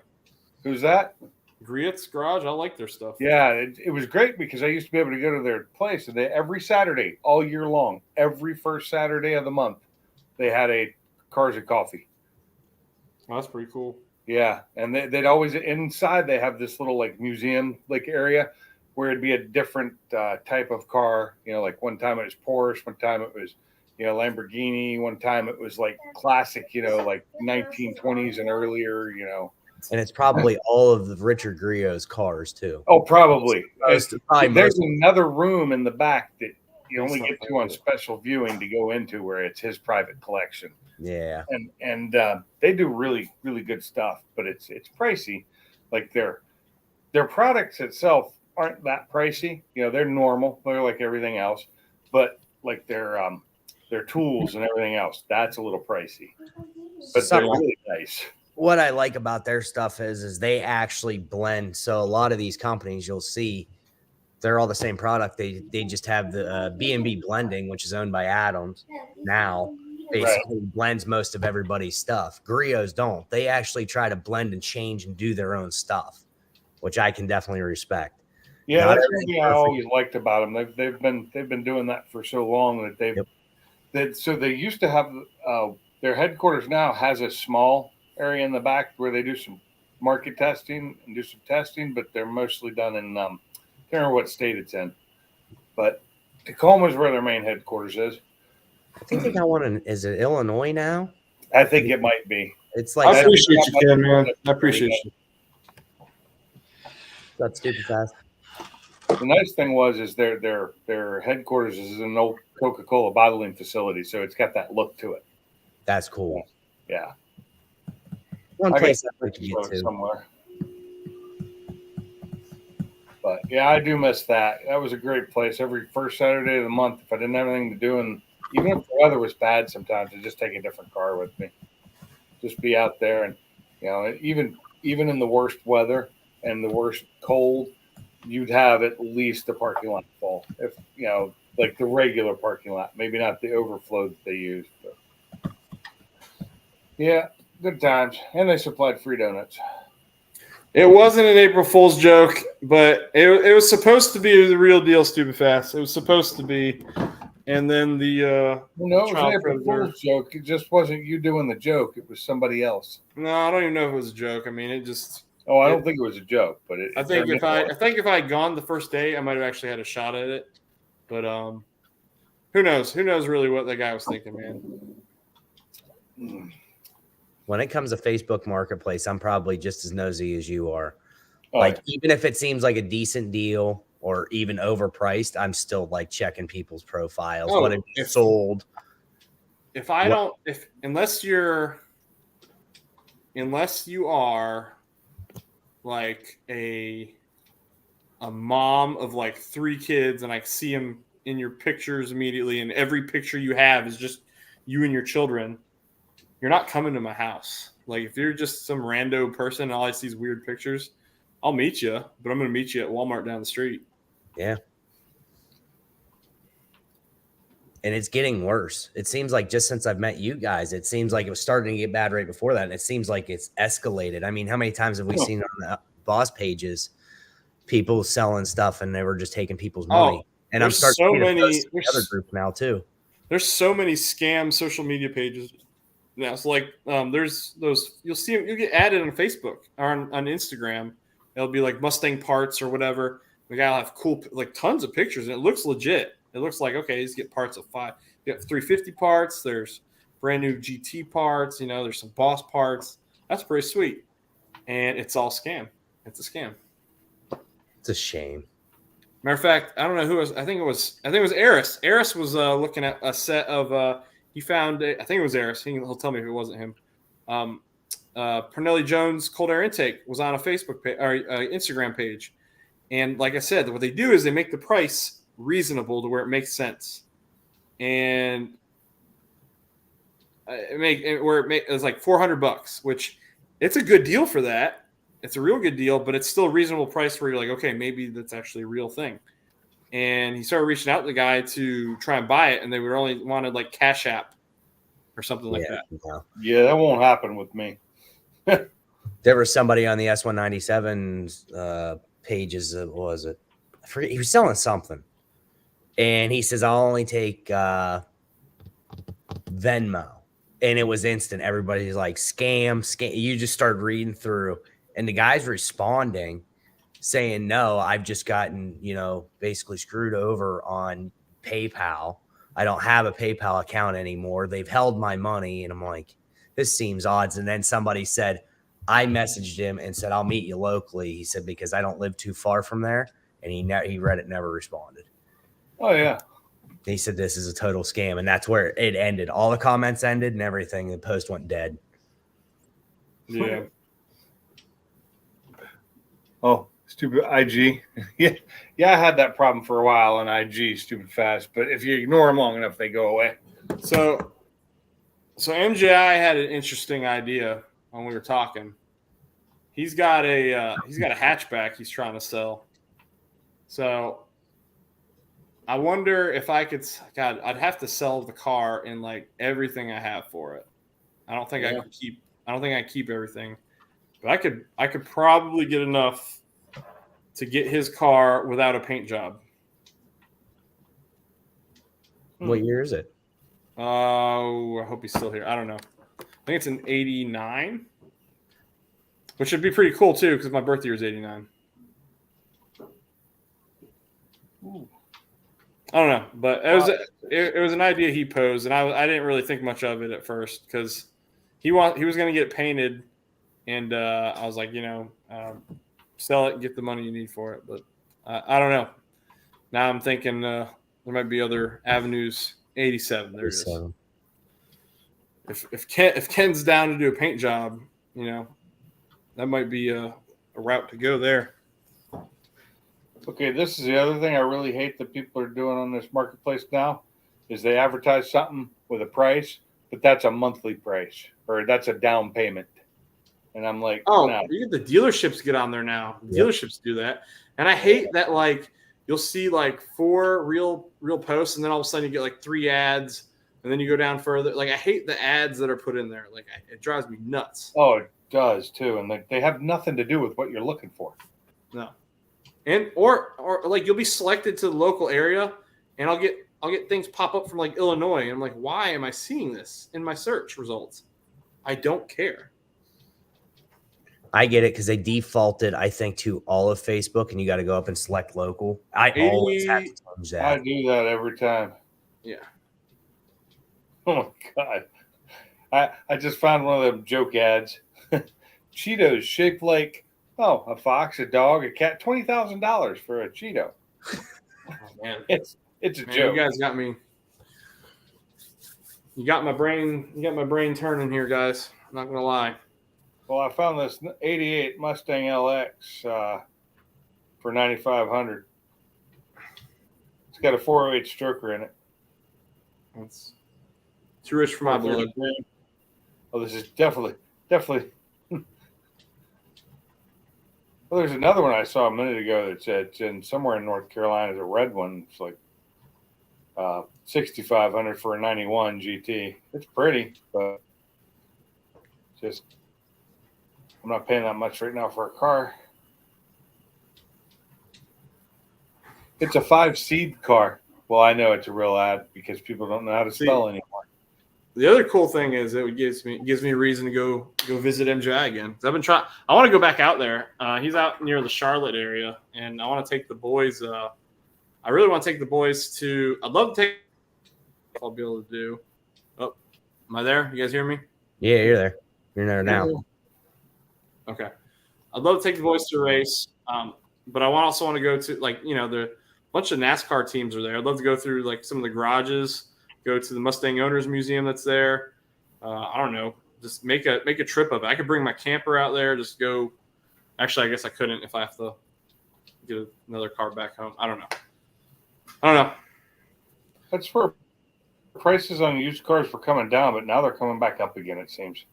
Who's that? Griot's Garage. I like their stuff. Yeah, it was great because I used to be able to go to their place, and every Saturday, all year long, every first Saturday of the month, they had a Cars and Coffee. Oh, that's pretty cool. Yeah, and they'd always inside they have this little like museum like area where it'd be a different type of car. You know, like one time it was Porsche, one time it was Lamborghini, one time it was like classic, like 1920s and earlier, And it's probably all of the Richard Griot's cars too. Oh, probably. There's another room in the back that you only get to on special viewing to go into where it's his private collection. Yeah. And they do really, really good stuff, but it's pricey. Like their products itself aren't that pricey. They're normal. They're like everything else, but like their their tools and everything else. That's a little pricey, but they're really nice. What I like about their stuff is they actually blend. So a lot of these companies you'll see, they're all the same product. They just have the B&B blending, which is owned by Adams now, basically blends most of everybody's stuff. Griots don't. They actually try to blend and change and do their own stuff, which I can definitely respect. Yeah, that's something I always liked about them. They've been doing that for so long that so they used to have their headquarters now has a small area in the back where they do some market testing and do some testing, but they're mostly done in I can't remember what state it's in, but Tacoma is where their main headquarters is. I think they got one in, is it Illinois now? I think it might be. It's like I appreciate you, Ken, man. I appreciate you. That's stupid fast. The nice thing is their headquarters is an old Coca-Cola bottling facility, so it's got that look to it. That's cool. Yeah. One place I'd like to get to somewhere. But yeah, I do miss that. That was a great place. Every first Saturday of the month, if I didn't have anything to do, and even if the weather was bad, sometimes I'd just take a different car with me. Just be out there, and even in the worst weather and the worst cold, you'd have at least the parking lot full. If like the regular parking lot, maybe not the overflow that they use. But yeah, good times, and they supplied free donuts. It wasn't an April Fool's joke, but it was supposed to be the real deal, Stupid Fast. It was supposed to be, and then the it was an April Fool's joke. It just wasn't you doing the joke. It was somebody else. No, I don't even know if it was a joke. I mean, it just. Oh, I don't think it was a joke, but I think if I had gone the first day, I might have actually had a shot at it. But who knows? Who knows really what that guy was thinking, man? When it comes to Facebook Marketplace, I'm probably just as nosy as you are. Oh, even if it seems like a decent deal or even overpriced, I'm still like checking people's profiles. Oh, what have you sold? Unless you are like a mom of like 3 kids, and I see them in your pictures immediately, and every picture you have is just you and your children, you're not coming to my house. Like if you're just some rando person and all I see is weird pictures, I'll meet you, but I'm going to meet you at Walmart down the street. Yeah. And it's getting worse. It seems like just since I've met you guys, it seems like it was starting to get bad right before that. And it seems like it's escalated. I mean, how many times have we seen on the boss pages people selling stuff and they were just taking people's money? And I'm starting to post in other groups now too. There's so many scam social media pages now. So like there's those, you'll get added on Facebook or on Instagram. It'll be like Mustang parts or whatever. The guy will have cool, like tons of pictures, and it looks legit. It looks like, okay, he's get parts of 5. You got 350 parts. There's brand new GT parts. There's some Boss parts. That's pretty sweet. And it's all scam. It's a scam. It's a shame. Matter of fact, I don't know who it was. I think it was Eris. Eris was looking at a set of. He found it. I think it was Eris. He'll tell me if it wasn't him. Pernelli Jones cold air intake was on a Facebook page or Instagram page, and like I said, what they do is they make the price reasonable to where it makes sense, and it was like $400, which it's a good deal for that. It's a real good deal, but it's still a reasonable price where you're like, okay, maybe that's actually a real thing. And he started reaching out to the guy to try and buy it, and they only wanted like Cash App or something like that. Yeah, that won't happen with me. There was somebody on the S197 pages. What was it? I forget. He was selling something. And he says, I'll only take Venmo. And it was instant. Everybody's like, scam. You just start reading through. And the guy's responding, saying, no, I've just gotten, basically screwed over on PayPal. I don't have a PayPal account anymore. They've held my money. And I'm like, this seems odd. And then somebody said, I messaged him and said, I'll meet you locally. He said, because I don't live too far from there. And he read it, never responded. Oh, yeah. He said, this is a total scam. And that's where it ended. All the comments ended and everything. The post went dead. Yeah. Oh, stupid IG. Yeah, I had that problem for a while on IG, stupid fast. But if you ignore them long enough, they go away. So MJI had an interesting idea when we were talking. He's got a hatchback he's trying to sell. So I wonder if I could. God, I'd have to sell the car and like everything I have for it. I don't think I could keep. I don't think I keep everything, but I could probably get enough to get his car without a paint job. What year is it? Oh, I hope he's still here. I don't know. I think it's an '89, which would be pretty cool too because my birthday was '89. I don't know, but it was an idea he posed, and I didn't really think much of it at first because he was going to get it painted, and I was like, sell it and get the money you need for it. But I don't know. Now I'm thinking there might be other avenues. 87. There it is. If Ken's down to do a paint job, that might be a route to go there. Okay, this is the other thing I really hate that people are doing on this marketplace now is they advertise something with a price, but that's a monthly price or that's a down payment. And I'm like, no. You get the dealerships get on there now. Yep. Dealerships do that. And I hate that like you'll see like 4 real posts and then all of a sudden you get like 3 ads and then you go down further. Like I hate the ads that are put in there. Like it drives me nuts. Oh, it does too. And they have nothing to do with what you're looking for. No. And or like you'll be selected to the local area, and I'll get things pop up from like Illinois, and I'm like, why am I seeing this in my search results? I don't care. I get it because they defaulted, I think, to all of Facebook, and you got to go up and select local. I always have to change that. I do that every time. Yeah. Oh my God! I just found one of them joke ads. Cheetos shaped like. Oh, a fox, a dog, a cat, $20,000 for a Cheeto. Oh, man. It's a joke. You guys got me. You got my brain turning here, guys. I'm not gonna lie. Well, I found this '88 Mustang LX for $9,500. It's got a 408 stroker in it. That's too rich for my blood. Oh, this is definitely. Well, there's another one I saw a minute ago that's in somewhere in North Carolina. It's a red one. It's like $6,500 for a '91 GT. It's pretty, but just I'm not paying that much right now for a car. It's a 5-seed car. Well, I know it's a real ad because people don't know how to spell anymore. The other cool thing is it gives me a reason to go visit MJI again. I've been trying. I want to go back out there. He's out near the Charlotte area, and I want to take the boys. I really want to take the boys to. I'd love to take. I'll be able to do. Oh, am I there? You guys hear me? Yeah, you're there. You're there now. Okay. I'd love to take the boys to a race, but I also want to go to the bunch of NASCAR teams are there. I'd love to go through like some of the garages. Go to the Mustang Owners Museum that's there. I don't know. Just make a trip of it. I could bring my camper out there. Just go. Actually, I guess I couldn't if I have to get another car back home. I don't know. That's where prices on used cars were coming down, but now they're coming back up again, it seems.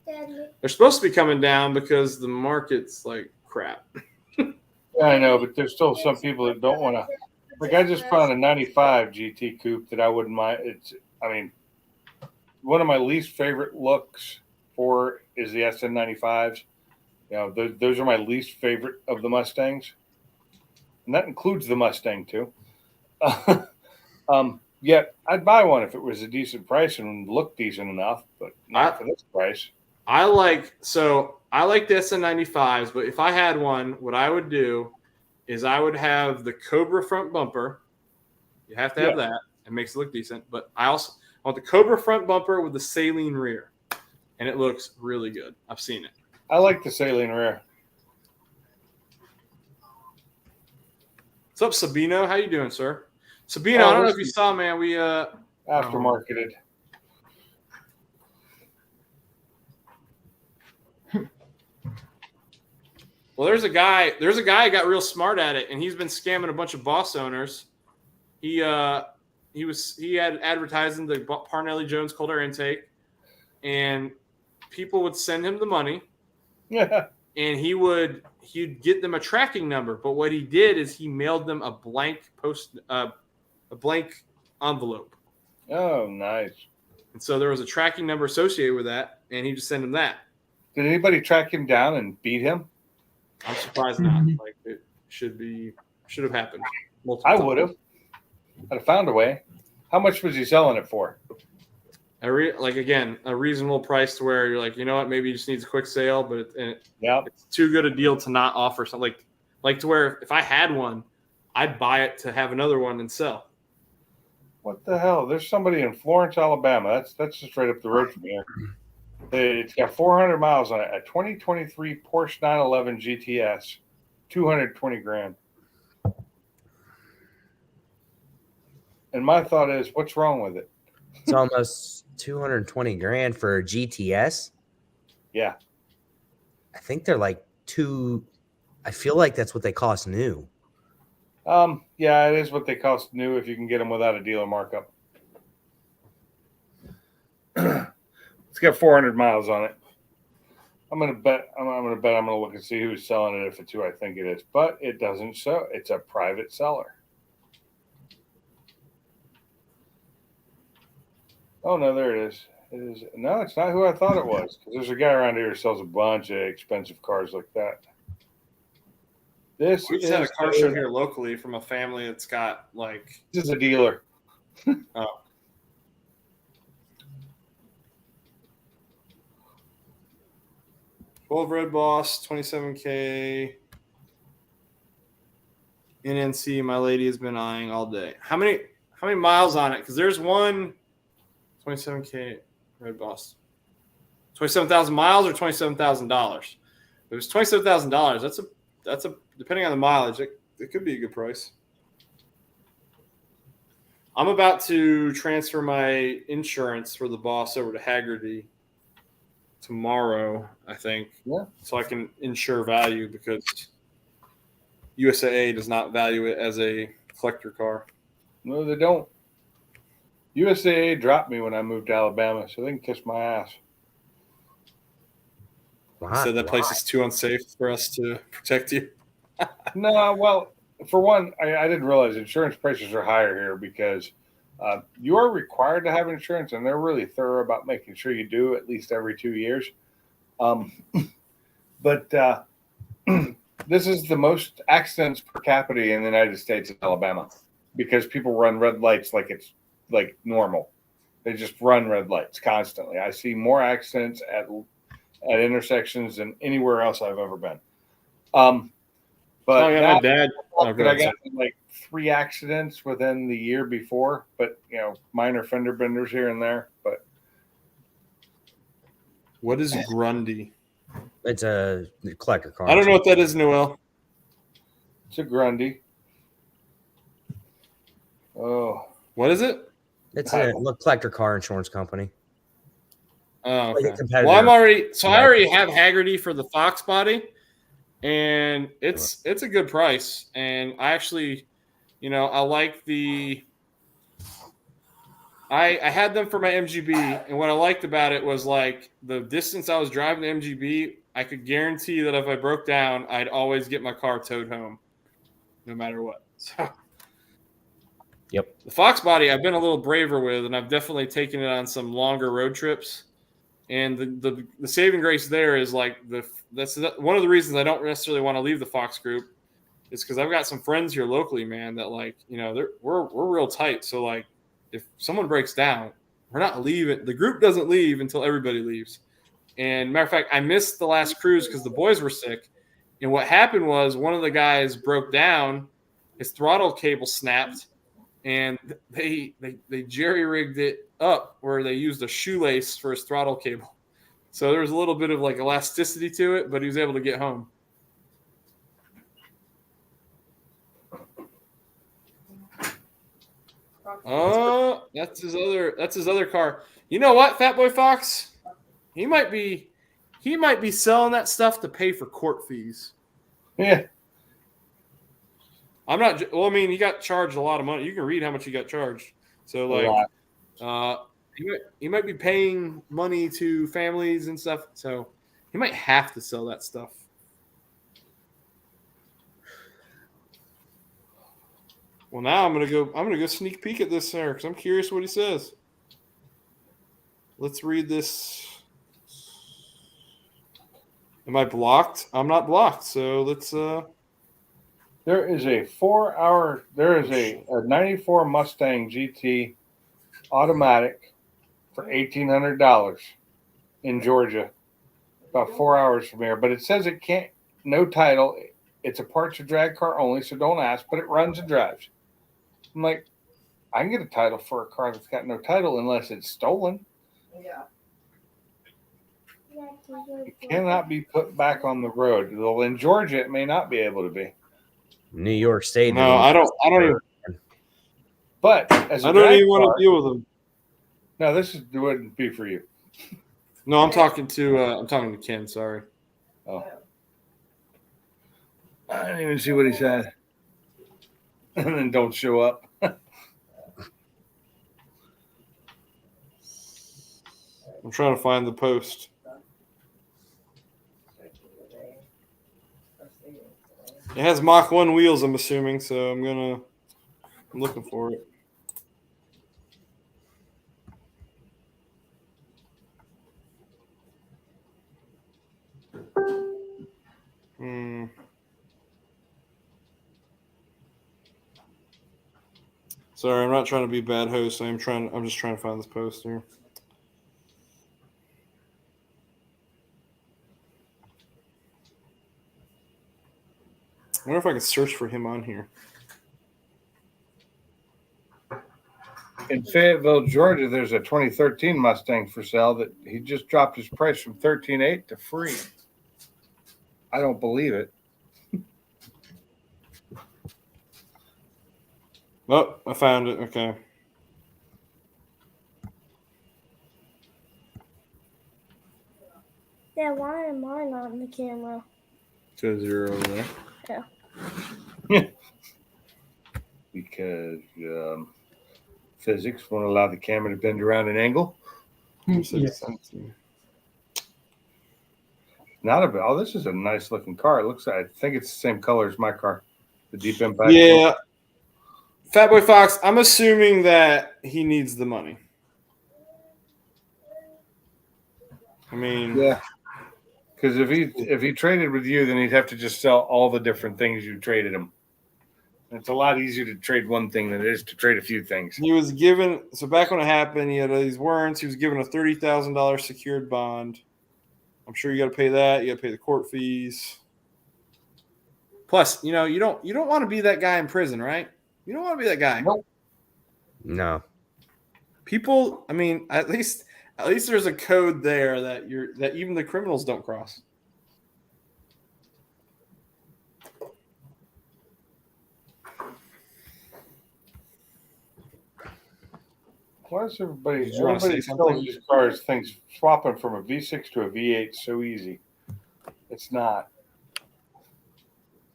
They're supposed to be coming down because the market's like crap. Yeah, I know, but there's still some people that don't want to. Like I just found a '95 GT Coupe that I wouldn't mind. One of my least favorite looks for is the SN95s. Those are my least favorite of the Mustangs, and that includes the Mustang too. Yet I'd buy one if it was a decent price and looked decent enough, but not for this price. I like the SN95s, but if I had one, what I would do is I would have the Cobra front bumper. You have to have that. It makes it look decent. But I want the Cobra front bumper with the saline rear. And it looks really good. I've seen it. I like the saline rear. What's up, Sabino? How you doing, sir? Sabino, I don't know if you saw, man. We aftermarketed. Well, there's a guy who got real smart at it, and he's been scamming a bunch of boss owners. He he had advertising the Parnelli Jones cold air intake, and people would send him the money, Yeah. and he'd get them a tracking number. But what he did is he mailed them a blank envelope. Oh, nice. And so there was a tracking number associated with that, and he just sent him that. Did anybody track him down and beat him? I'm surprised not. Like it should have happened. I would have. I'd have found a way. How much was he selling it for? A reasonable price to where you're like, you know what, maybe he just needs a quick sale, but it's too good a deal to not offer something like to where if I had one, I'd buy it to have another one and sell. What the hell? There's somebody in Florence, Alabama. That's just right up the road from here. It's got 400 miles on it. A 2023 Porsche 911 GTS, 220 grand. And my thought is, what's wrong with it? It's almost 220 grand for a GTS. Yeah. I think they're like I feel like that's what they cost new. Yeah, it is what they cost new if you can get them without a dealer markup. It's got 400 miles on it. I'm gonna look and see who's selling it if it's who I think it is, but it doesn't show. It's a private seller. Oh no, there it is. It is no, it's not who I thought it was. Because there's a guy around here who sells a bunch of expensive cars like that. We just had a car show here locally from a family that's got like. This is a dealer. Oh. Gold Red Boss, 27K. NNC, my lady has been eyeing all day. How many miles on it? Because there's one 27K Red Boss. 27,000 miles or $27,000? If it was $27,000, that's a depending on the mileage, it could be a good price. I'm about to transfer my insurance for the Boss over to Haggerty tomorrow, I think. Yeah. So I can insure value because USAA does not value it as a collector car. No, they don't. USAA dropped me when I moved to Alabama, so they can kiss my ass. Said that place is too unsafe for us to protect you. No, well, for one, I didn't realize insurance prices are higher here because you are required to have insurance, and they're really thorough about making sure you do at least every 2 years. But this is the most accidents per capita in the United States in Alabama because people run red lights like it's like normal. They just run red lights constantly. I see more accidents at intersections than anywhere else I've ever been. But my dad. I got like 3 accidents within the year before, but minor fender benders here and there. But what is Grundy? It's a collector car. I don't know what that is, Noel. It's a Grundy. Oh, what is it? It's a collector car insurance company. Oh, okay. Like well, I already have Haggerty for the Fox body, and it's a good price. And I actually, I like I had them for my MGB, and what I liked about it was like the distance I was driving the MGB, I could guarantee that if I broke down, I'd always get my car towed home, no matter what. So, yep. The Fox body I've been a little braver with, and I've definitely taken it on some longer road trips. And the saving grace there is like that's one of the reasons I don't necessarily want to leave the Fox group is because I've got some friends here locally, man, that like we're real tight. So like if someone breaks down, we're not leaving. The group doesn't leave until everybody leaves. And matter of fact, I missed the last cruise because the boys were sick. And what happened was one of the guys broke down, his throttle cable snapped, and they jerry-rigged it up where they used a shoelace for his throttle cable. So there was a little bit of like elasticity to it, but he was able to get home. Oh, that's his other car. You know what, Fat Boy Fox? He might be selling that stuff to pay for court fees. yeah. I'm not. Well, I mean, he got charged a lot of money. You can read how much he got charged. So A lot. he might be paying money to families and stuff. So he might have to sell that stuff. Well, now I'm gonna go sneak peek at this there because I'm curious what he says. Let's read this. Am I blocked? I'm not blocked. So let's. There is a 94 Mustang GT automatic for $1,800 in Georgia, about 4 hours from here. But it says it can't, no title. It's a parts or drag car only, so don't ask. But it runs and drives. I'm like, I can get a title for a car that's got no title unless it's stolen. Yeah. It cannot be put back on the road. Well, in Georgia, it may not be able to be. New York State. No, I don't even. But as a I don't drag even want car, to deal with them. no, this wouldn't be for you. No, I'm talking to Ken. Sorry. Oh, I didn't even see what he said. And then don't show up. I'm trying to find the post. It has Mach 1 wheels, I'm assuming, so I'm looking for it. Sorry, I'm not trying to be a bad host. I'm just trying to find this post here. I wonder if I can search for him on here. In Fayetteville, Georgia, there's a 2013 Mustang for sale that he just dropped his price from $13,800 to free. I don't believe it. Oh, I found it. Okay. Yeah, why am I not in the camera? Says you're over there. Yeah. Because physics won't allow the camera to bend around an angle. Yes. Not a bit. Oh, this is a nice looking car. It looks like, I think it's the same color as my car. The deep impact. Yeah. Fatboy Fox, I'm assuming that he needs the money. I mean, Yeah. Because if he traded with you, then he'd have to just sell all the different things you traded him. It's a lot easier to trade one thing than it is to trade a few things. he was given, so back when it happened, he had these warrants. He was given a $30,000 secured bond. I'm sure you got to pay that. You got to pay the court fees. Plus, you don't want to be that guy in prison, right? You don't want to be that guy. Nope. No. People, I mean, at least there's a code there that even the criminals don't cross. Why is everybody Did you wanna say selling something? these cars thinks swapping from a V6 to a V8 is so easy? It's not.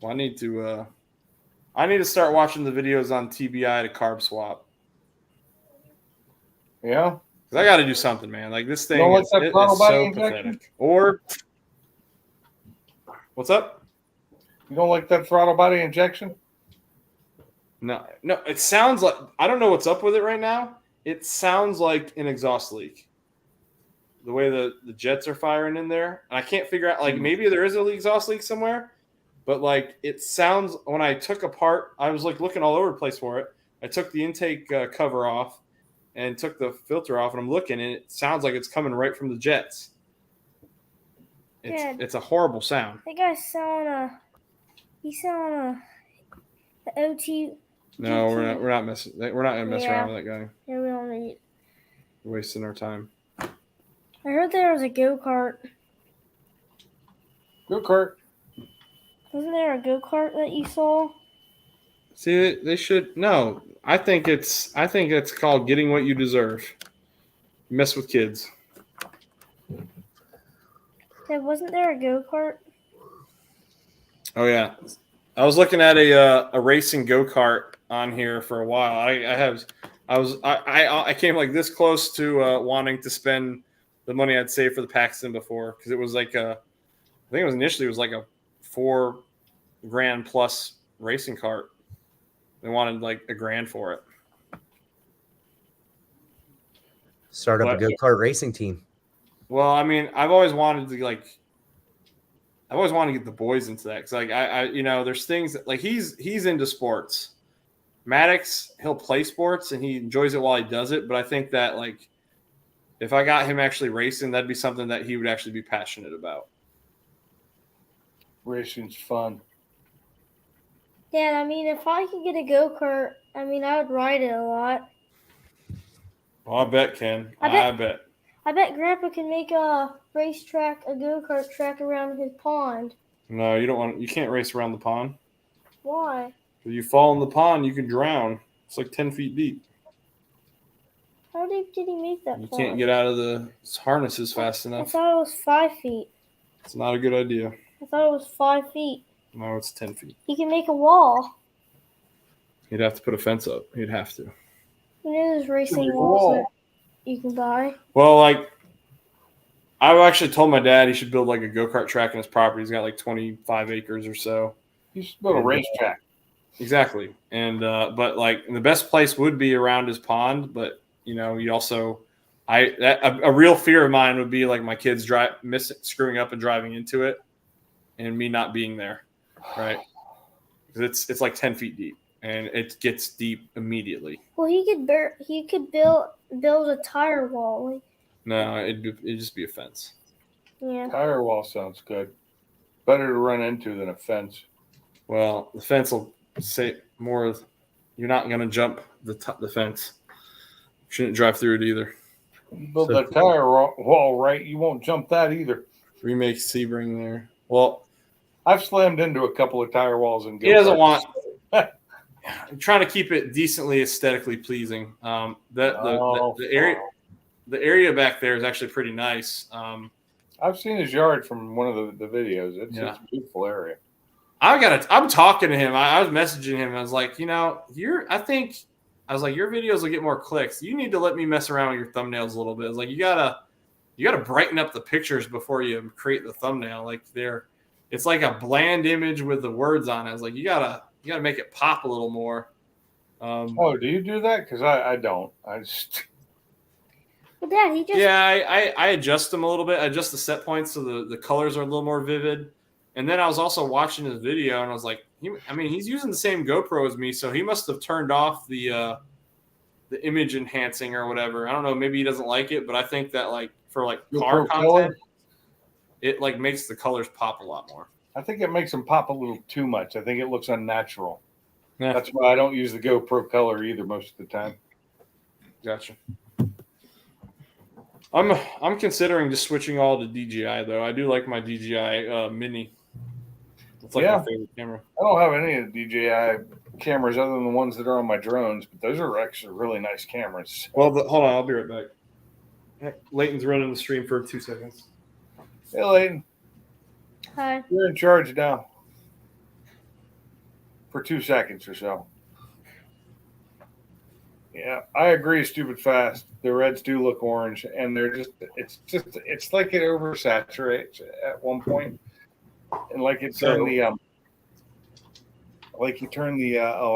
Well, I need to start watching the videos on TBI to carb swap. Yeah. Because I got to do something, man. Like this thing don't like is that throttle body so injection? pathetic. Or what's up? You don't like that throttle body injection? No. It sounds like I don't know what's up with it right now. It sounds like an exhaust leak. The way the jets are firing in there, and I can't figure out. Like maybe there is an exhaust leak somewhere, but like it sounds. When I took apart, I was like looking all over the place for it. I took the intake cover off and took the filter off, and I'm looking, and it sounds like it's coming right from the jets. It's a horrible sound. That guy's selling the OT. No, we're not messing. We're not gonna mess around with that guy. Yeah, we don't need. We're wasting our time. I heard there was a go-kart. Go-kart. Wasn't there a go-kart that you saw? See, they should no. I think it's called getting what you deserve. You mess with kids. Yeah, wasn't there a go-kart? Oh yeah, I was looking at a racing go-kart on here for a while. I have I came like this close to wanting to spend the money I'd saved for the Paxton before, because it was like I think it was initially like a $4,000 plus racing cart. They wanted like $1,000 for it. Start up a go-kart racing team. Well, I mean, I've always wanted to get the boys into that, because like I there's things that, like, he's into sports. Maddox, he'll play sports and he enjoys it while he does it, but I think that, like, if I got him actually racing, that'd be something that he would actually be passionate about. Racing's fun. Yeah, I mean, if I could get a go-kart, I mean, I would ride it a lot. Well, I bet, Ken. I bet. I bet Grandpa can make a racetrack, a go-kart track around his pond. No, you can't race around the pond. Why? If you fall in the pond, you can drown. It's like 10 feet deep. How deep did he make that You pond? can't get out of the harnesses fast I enough. thought it was 5 feet. It's not a good idea. I thought it was 5 feet. No, it's 10 feet. He can make a wall. You'd have to put a fence up. You'd have to. You know there's racing Make a walls wall. that you can buy? Well, like, I've actually told my dad he should build like a go-kart track in his property. He's got like 25 acres or so. You should build a racetrack. Exactly. And but like, the best place would be around his pond, but you also a real fear of mine would be like my kids screwing up and driving into it and me not being there, right? Because it's like 10 feet deep and it gets deep immediately. Well, he could build a tire wall. Like, No, it'd just be a fence. yeah. Tire wall sounds good. Better to run into than a fence. Well, the fence will say more. You're not going to jump the fence. Shouldn't drive through it either. Build that tire wall right, you won't jump that either. Remake Sebring there. Well, I've slammed into a couple of tire walls and he doesn't want. I'm trying to keep it decently aesthetically pleasing. The area back there is actually pretty nice. I've seen his yard from one of the videos. It's a beautiful area. I'm talking to him. I was messaging him. I was like, your videos will get more clicks. You need to let me mess around with your thumbnails a little bit. It's like you gotta brighten up the pictures before you create the thumbnail. Like it's like a bland image with the words on it. It's like you gotta make it pop a little more. Do you do that? Because I don't. I just. Well, Dad, he just. Yeah, I adjust them a little bit. I adjust the set points so the colors are a little more vivid. And then I was also watching his video, and I was like, he's using the same GoPro as me, so he must have turned off the image enhancing or whatever. I don't know. Maybe he doesn't like it, but I think that like for like car content, it like makes the colors pop a lot more. I think it makes them pop a little too much. I think it looks unnatural. Yeah. That's why I don't use the GoPro color either most of the time. Gotcha. I'm considering just switching all to DJI though. I do like my DJI Mini. It's like my favorite camera. I don't have any of the DJI cameras other than the ones that are on my drones, but those are actually really nice cameras. Well, hold on, I'll be right back. Heck, Leighton's running the stream for 2 seconds. Hey, Leighton. Hi. You're in charge now for 2 seconds or so. Yeah, I agree. Stupid fast. The reds do look orange, and it's like it oversaturates at one point, and like it turned I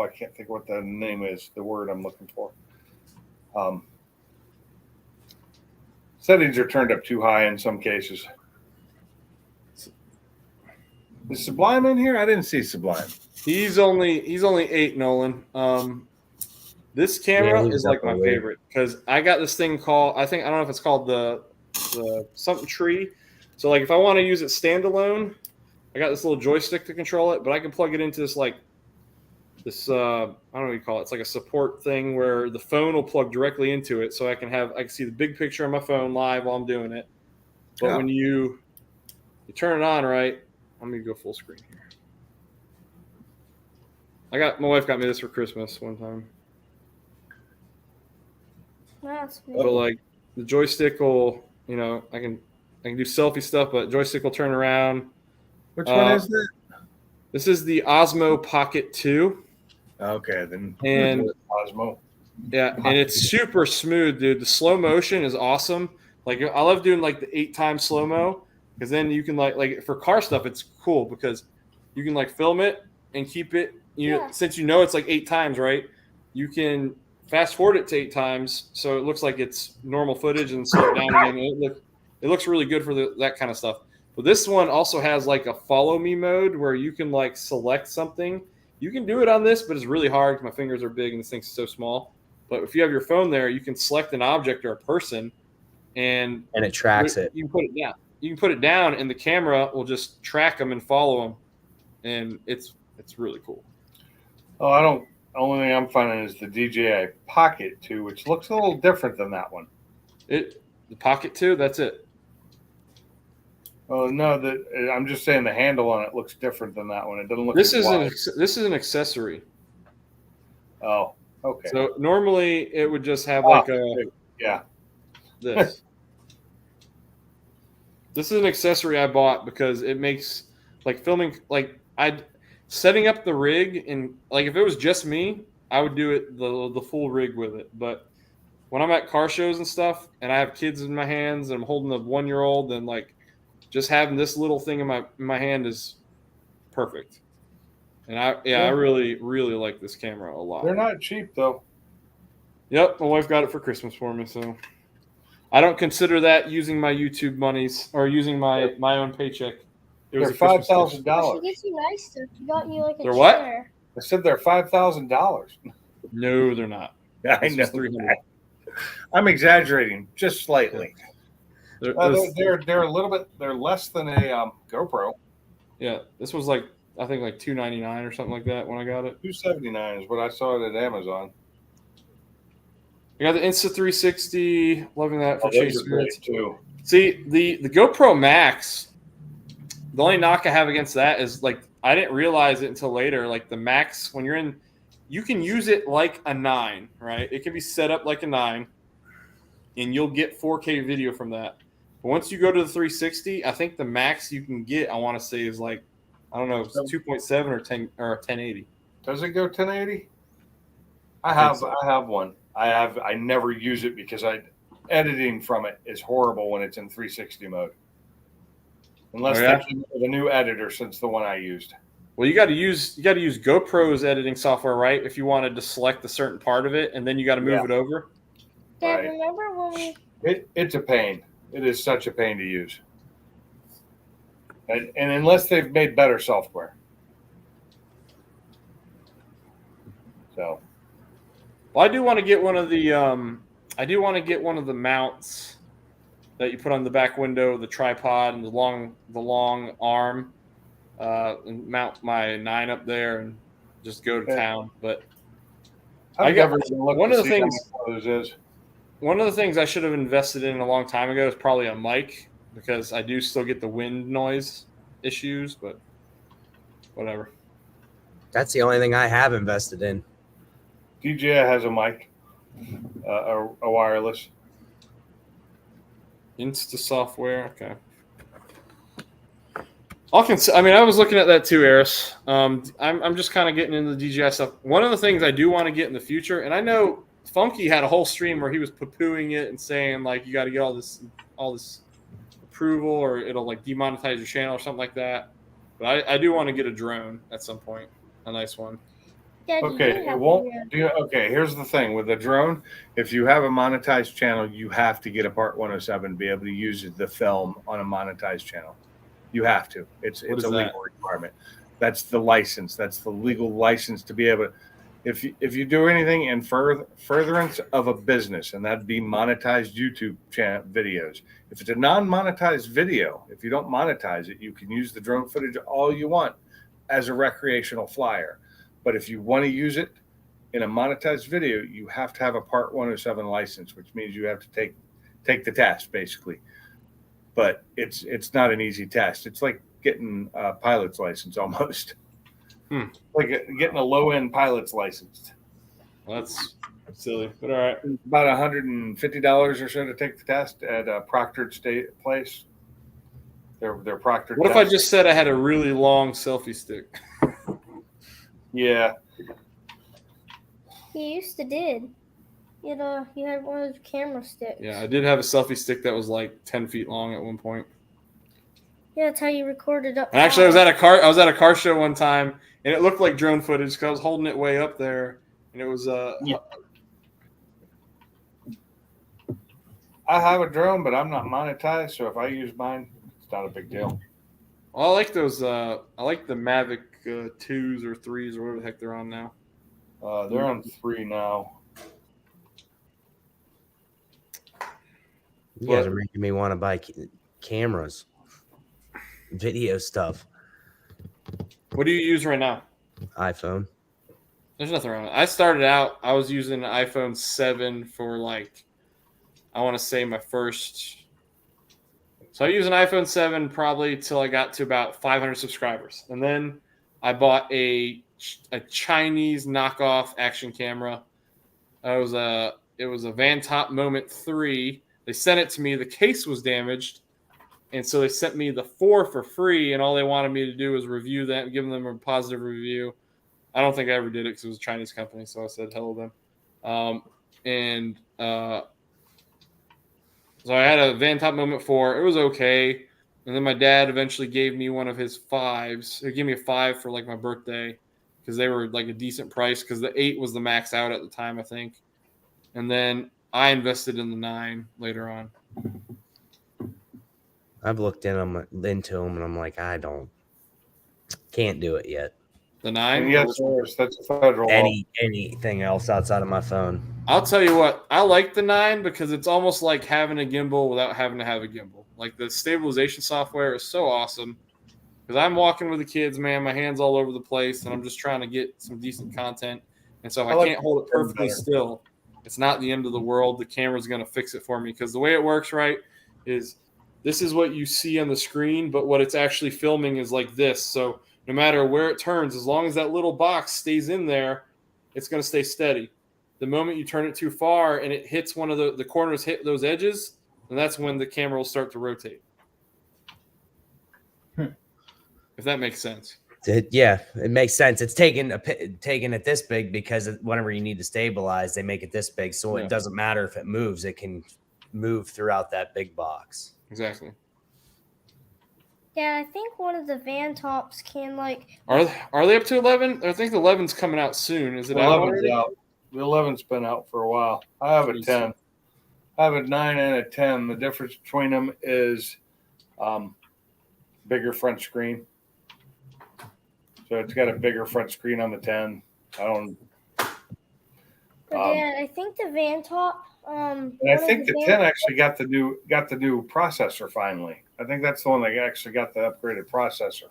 can't think what the name is. The word I'm looking for. Settings are turned up too high in some cases. Is Sublime in here? I didn't see Sublime. He's only 8, Nolan. This camera is like my favorite because I got this thing called I don't know if it's called the something tree. So like if I want to use it standalone, I got this little joystick to control it, but I can plug it into this I don't know what you call it. It's like a support thing where the phone will plug directly into it, so I can see the big picture on my phone live while I'm doing it. But when you turn it on, right? Let me go full screen here. My wife got me this for Christmas one time. That's But like the joystick will, I can do selfie stuff, but joystick will turn around. Which one is that? This is the Osmo Pocket 2. Okay, then. And Osmo. Yeah, and it's super smooth, dude. The slow motion is awesome. Like I love doing like the 8-time slow mo because then you can like for car stuff, it's cool because you can like film it and keep it. Since you know it's like 8 times, right? You can fast forward it to 8 times, so it looks like it's normal footage, and slow it down again. And it looks really good for that kind of stuff. But this one also has like a follow me mode where you can like select something. You can do it on this, but it's really hard because my fingers are big and this thing's so small. But if you have your phone there, you can select an object or a person, and it tracks it. You can put it down. You can put it down, and the camera will just track them and follow them, and it's really cool. Oh, I don't. Only thing I'm finding is the DJI Pocket 2, which looks a little different than that one. The Pocket 2, that's it. Oh no, I'm just saying the handle on it looks different than that one. It doesn't look. This is an accessory. Oh, okay. So normally it would just have like this. This is an accessory I bought because it makes like filming setting up the rig, and like if it was just me, I would do it the full rig with it. But when I'm at car shows and stuff, and I have kids in my hands, and I'm holding a 1-year-old, then like just having this little thing in my hand is perfect. And I really like this camera a lot. They're not cheap though. Yep, my wife got it for Christmas for me, so I don't consider that using my YouTube monies or using my own paycheck. They're $5,000. She gets you nice stuff. She got you like a They're chair. what? I said they're $5,000. No, they're not. I know. I'm exaggerating just slightly. They're a little bit. They're less than a GoPro. Yeah, this was like I think like $299 or something like that when I got it. $279 is what I saw it at Amazon. I got the Insta360. Loving that for chase too. See the GoPro Max. The only knock I have against that is like I didn't realize it until later. Like the Max, when you're in, you can use it like a 9, right? It can be set up like a 9, and you'll get 4K video from that. But once you go to the 360, I think the max you can get, I want to say, is like, I don't know, 2.7 or 10 or 1080. Does it go 1080? I have one. I never use it because editing from it is horrible when it's in 360 mode. Unless they came up with a new editor since the one I used. Well, you got to use GoPro's editing software, right? If you wanted to select a certain part of it, and then you got to move it over. Dad, remember when it's a pain. It is such a pain to use. And unless they've made better software. So. Well, I do want to get one of the mounts that you put on the back window, the tripod, and the long arm, and mount my 9 up there and just go to town. But one of the things I should have invested in a long time ago is probably a mic, because I do still get the wind noise issues, but whatever. That's the only thing I have invested in. DJI has a mic, a wireless. Insta software, okay. I was looking at that too, Eris. I'm just kind of getting into the DJI stuff. One of the things I do want to get in the future, and I know Funky had a whole stream where he was poo-pooing it and saying like you got to get all this approval or it'll like demonetize your channel or something like that. But I do want to get a drone at some point, a nice one. Dad, Okay, it won't do. Okay, here's the thing with the drone. If you have a monetized channel, you have to get a Part 107 to be able to use the film on a monetized channel. You have to. It's a legal requirement. That's the license. That's the legal license to be able to. If you do anything in furtherance of a business, and that'd be monetized YouTube channel videos. If it's a non-monetized video, if you don't monetize it, you can use the drone footage all you want as a recreational flyer. But if you want to use it in a monetized video, you have to have a Part 107 license, which means you have to take the test, basically. But it's not an easy test. It's like getting a pilot's license almost. Like getting a low-end pilot's license. Well, that's silly, but all right. About $150 or so to take the test at a proctored state place. They're proctored. What if I just said I had a really long selfie stick? Yeah. You used to did. You know, you had one of those camera sticks. Yeah, I did have a selfie stick that was like 10 feet long at one point. Yeah, that's how you recorded up. And actually, I was at a car show one time, and it looked like drone footage because I was holding it way up there, and it was I have a drone, but I'm not monetized, so if I use mine, it's not a big deal. Well, I like those. I like the Mavic 2s or 3s or whatever the heck they're on now. They're on 3 now. You guys are making me want to buy cameras, video stuff. What do you use right now? iPhone. There's nothing wrong with it. I started out, I was using an iPhone 7 for like, I want to say my first. So I used an iPhone 7 probably till I got to about 500 subscribers. And then I bought a Chinese knockoff action camera. It was a Vantop Moment 3. They sent it to me. The case was damaged. And so they sent me the 4 for free. And all they wanted me to do was review that and give them a positive review. I don't think I ever did it because it was a Chinese company. So I said hello to them. So I had a Vantop Moment 4. It was okay. And then my dad eventually gave me one of his 5s. He gave me a 5 for like my birthday because they were like a decent price because the 8 was the max out at the time, I think. And then I invested in the 9 later on. I've looked into them, and I'm like, can't do it yet. The 9? And yes, that's a federal law. Anything else outside of my phone. I'll tell you what, I like the 9 because it's almost like having a gimbal without having to have a gimbal. Like the stabilization software is so awesome. Because I'm walking with the kids, man, my hands all over the place, and I'm just trying to get some decent content. And so if I can't hold it perfectly still, it's not the end of the world. The camera's going to fix it for me. Because the way it works, right, is this is what you see on the screen, but what it's actually filming is like this. So no matter where it turns, as long as that little box stays in there, it's going to stay steady. The moment you turn it too far and it hits one of the corners, hit those edges, and that's when the camera will start to rotate. If that makes sense. Yeah, it makes sense. It's taking it this big because whenever you need to stabilize, they make it this big. So it doesn't matter if it moves. It can move throughout that big box. Exactly. Yeah, I think one of the Vantops can like. Are they up to 11? I think the 11's coming out soon. Is it out already? Out. The 11's been out for a while. I have a 10. I have a 9 and a 10. The difference between them is bigger front screen. So it's got a bigger front screen on the 10. But Dad, I think the Vantop. And I think the 10 actually got the new processor finally. I think that's the one that actually got the upgraded processor.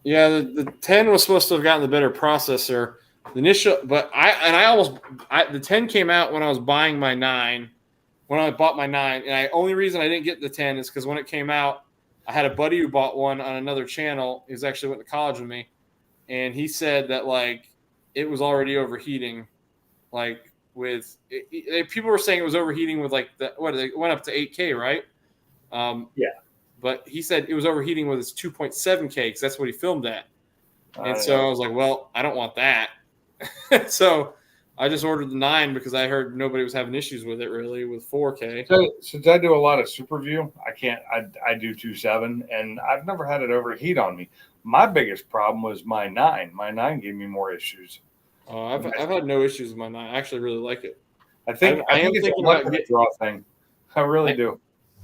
Yeah, the 10 was supposed to have gotten the better processor. The 10 came out when I was buying my 9. When I bought my 9, and the only reason I didn't get the 10 is because when it came out, I had a buddy who bought one on another channel. He actually went to college with me, and he said that like it was already overheating. Like people were saying it was overheating with like it went up to 8K, right? Yeah. But he said it was overheating with its 2.7K because that's what he filmed at. And so I was like, well, I don't want that. So I just ordered the 9 because I heard nobody was having issues with it really with 4K. So since I do a lot of super view, I do 2.7, and I've never had it overheat on me. My biggest problem was my 9. My 9 gave me more issues. I've had no issues with my 9. I actually really like it. I think it's a luck of the draw thing. I really do.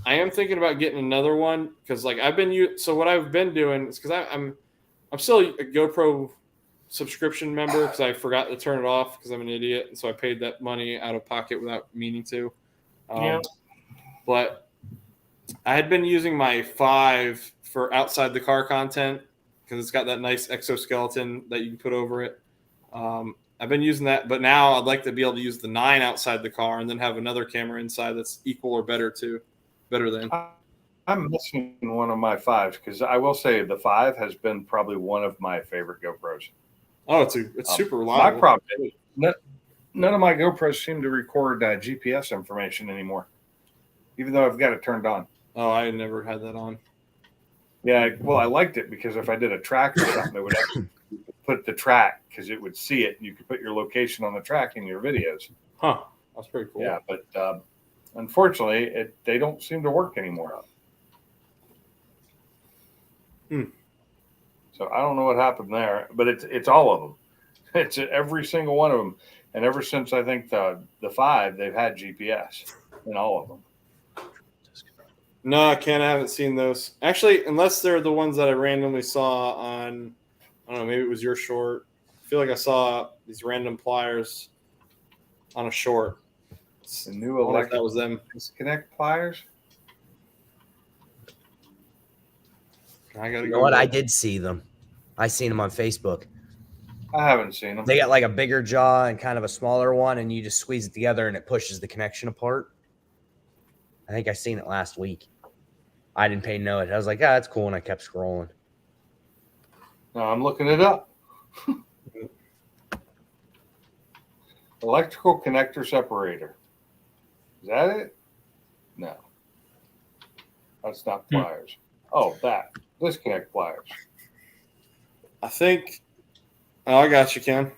I am thinking about getting another one because like what I've been doing is because I'm still a GoPro subscription member because I forgot to turn it off because I'm an idiot, and so I paid that money out of pocket without meaning to. But I had been using my 5 for outside the car content because it's got that nice exoskeleton that you can put over it. I've been using that, but now I'd like to be able to use the 9 outside the car and then have another camera inside that's equal or better than. I'm missing one of my 5s because I will say the 5 has been probably one of my favorite GoPros. Oh, it's super reliable. My problem is none of my GoPros seem to record GPS information anymore, even though I've got it turned on. Oh, I never had that on. Yeah, well, I liked it because if I did a track or something, it would actually put the track because it would see it. And you could put your location on the track in your videos. Huh. That's pretty cool. Yeah, but unfortunately, they don't seem to work anymore. So I don't know what happened there, but it's all of them. It's every single one of them. And ever since I think the 5, they've had GPS in all of them. No, Ken, I haven't seen those. Actually, unless they're the ones that I randomly saw on, I don't know, maybe it was your short. I feel like I saw these random pliers on a short. The new I wonder if electric that was them. disconnect pliers. I gotta You go. know what? I look. did see them. I seen them on Facebook. I haven't seen them. They got like a bigger jaw and kind of a smaller one, and you just squeeze it together and it pushes the connection apart. I think I seen it last week. I didn't pay no it. I was like, that's cool, and I kept scrolling. No, I'm looking it up. Electrical connector separator. Is that it? No. That's not pliers. Oh, that. Disconnect pliers. I think. Oh, I got you, Ken.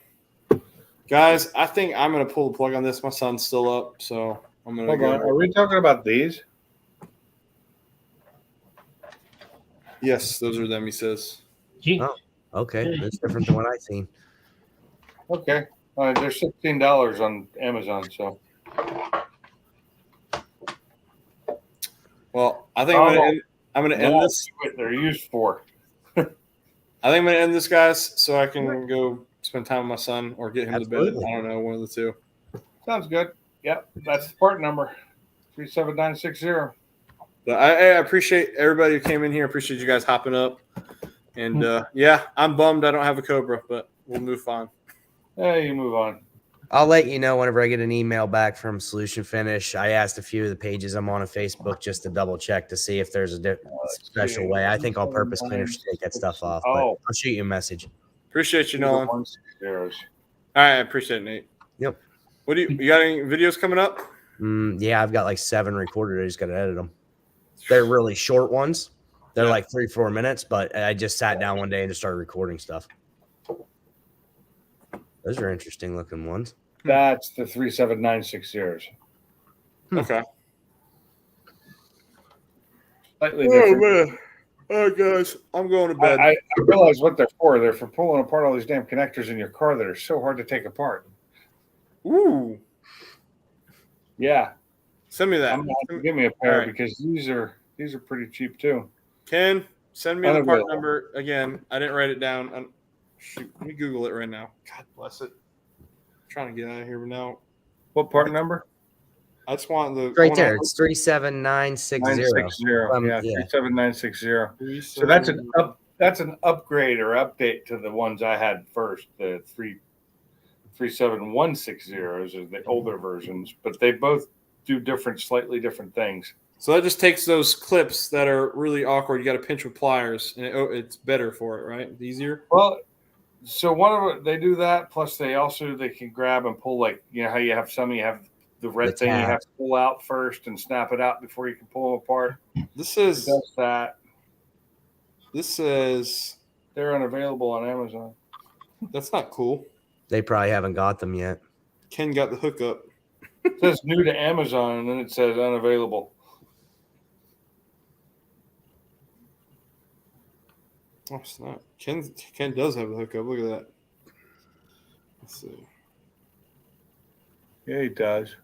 Guys, I think I'm gonna pull the plug on this. My son's still up, so I'm gonna Hold go. on. Are we talking about these? Yes, those are them. He says. Oh, okay. That's different than what I seen. Okay. They're $16 on Amazon. So. Well, I think I'm gonna end this. What they're used for. I think I'm gonna end this, guys, so I can go spend time with my son or get him Absolutely. to bed. I don't know, one of the two. Sounds good. Yep. That's the part number. 37960. But I appreciate everybody who came in here. Appreciate you guys hopping up. And yeah, I'm bummed I don't have a Cobra, but we'll move on. Hey, you move on. I'll let you know whenever I get an email back from Solution Finish. I asked a few of the pages I'm on Facebook just to double check to see if there's a special way. I think on purpose Finish to take that stuff off. But I'll shoot you a message. Appreciate you, Nolan. All 160. right, I appreciate it, Nate. Yep. What do you got? Any videos coming up? Yeah, I've got like 7 recorded. I just got to edit them. They're really short ones. They're like 3-4 minutes, but I just sat down one day and just started recording stuff. Those are interesting looking ones. That's the 37960s. Okay. Slightly different. Man. All right, guys, I'm going to bed. I realize what they're for. They're for pulling apart all these damn connectors in your car that are so hard to take apart. Ooh. Yeah. Send me that. I'm gonna have to give me a pair right. because these are pretty cheap too. Ken, send me the part number again. I didn't write it down. Shoot, let me Google it right now. God bless it. I'm trying to get out of here now. What part number? I just want the Right there. It's 37960. 960. Yeah, 37960. So that's an upgrade or update to the ones I had first. The 37160s are the older versions, but they both do slightly different things. So that just takes those clips that are really awkward. You got to pinch with pliers, and it's better for it, right? Easier. Well, so one of it, they do that. Plus, they can grab and pull, like, you know how you have some, you have the red thing you have to pull out first and snap it out before you can pull them apart. This is It does that. This says they're unavailable on Amazon. That's not cool. They probably haven't got them yet. Ken got the hookup. It says new to Amazon, and then it says unavailable. Oh, it's not. Ken does have a hookup. Look at that. Let's see. Yeah, he does.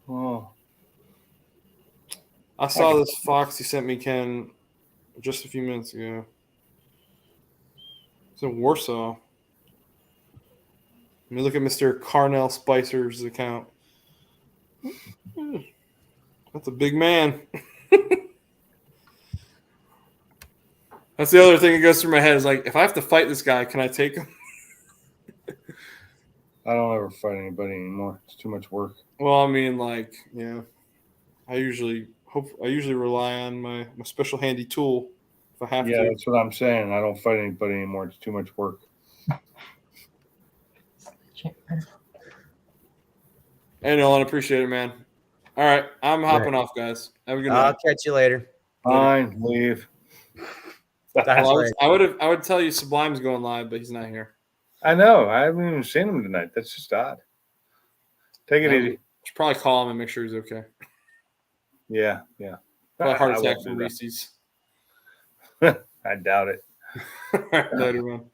Oh. I saw this Fox he sent me, Ken, just a few minutes ago. It's in Warsaw. Let me look at Mr. Carnell Spicer's account. That's a big man. That's the other thing that goes through my head is like, if I have to fight this guy, can I take him? I don't ever fight anybody anymore. It's too much work. Well, I mean, like, yeah. I usually rely on my special handy tool if I have to. Yeah, that's what I'm saying. I don't fight anybody anymore. It's too much work. Hey, Nolan, appreciate it, man. All right, I'm hopping off, guys. Have a good night. I'll catch you later. Fine, leave. That's Well, right. I would tell you Sublime's going live, but he's not here. I know. I haven't even seen him tonight. That's just odd. Take it easy. Should probably call him and make sure he's okay. Yeah, yeah. Probably heart I attack won't from do Reese's. that. I doubt it. All right, later, man.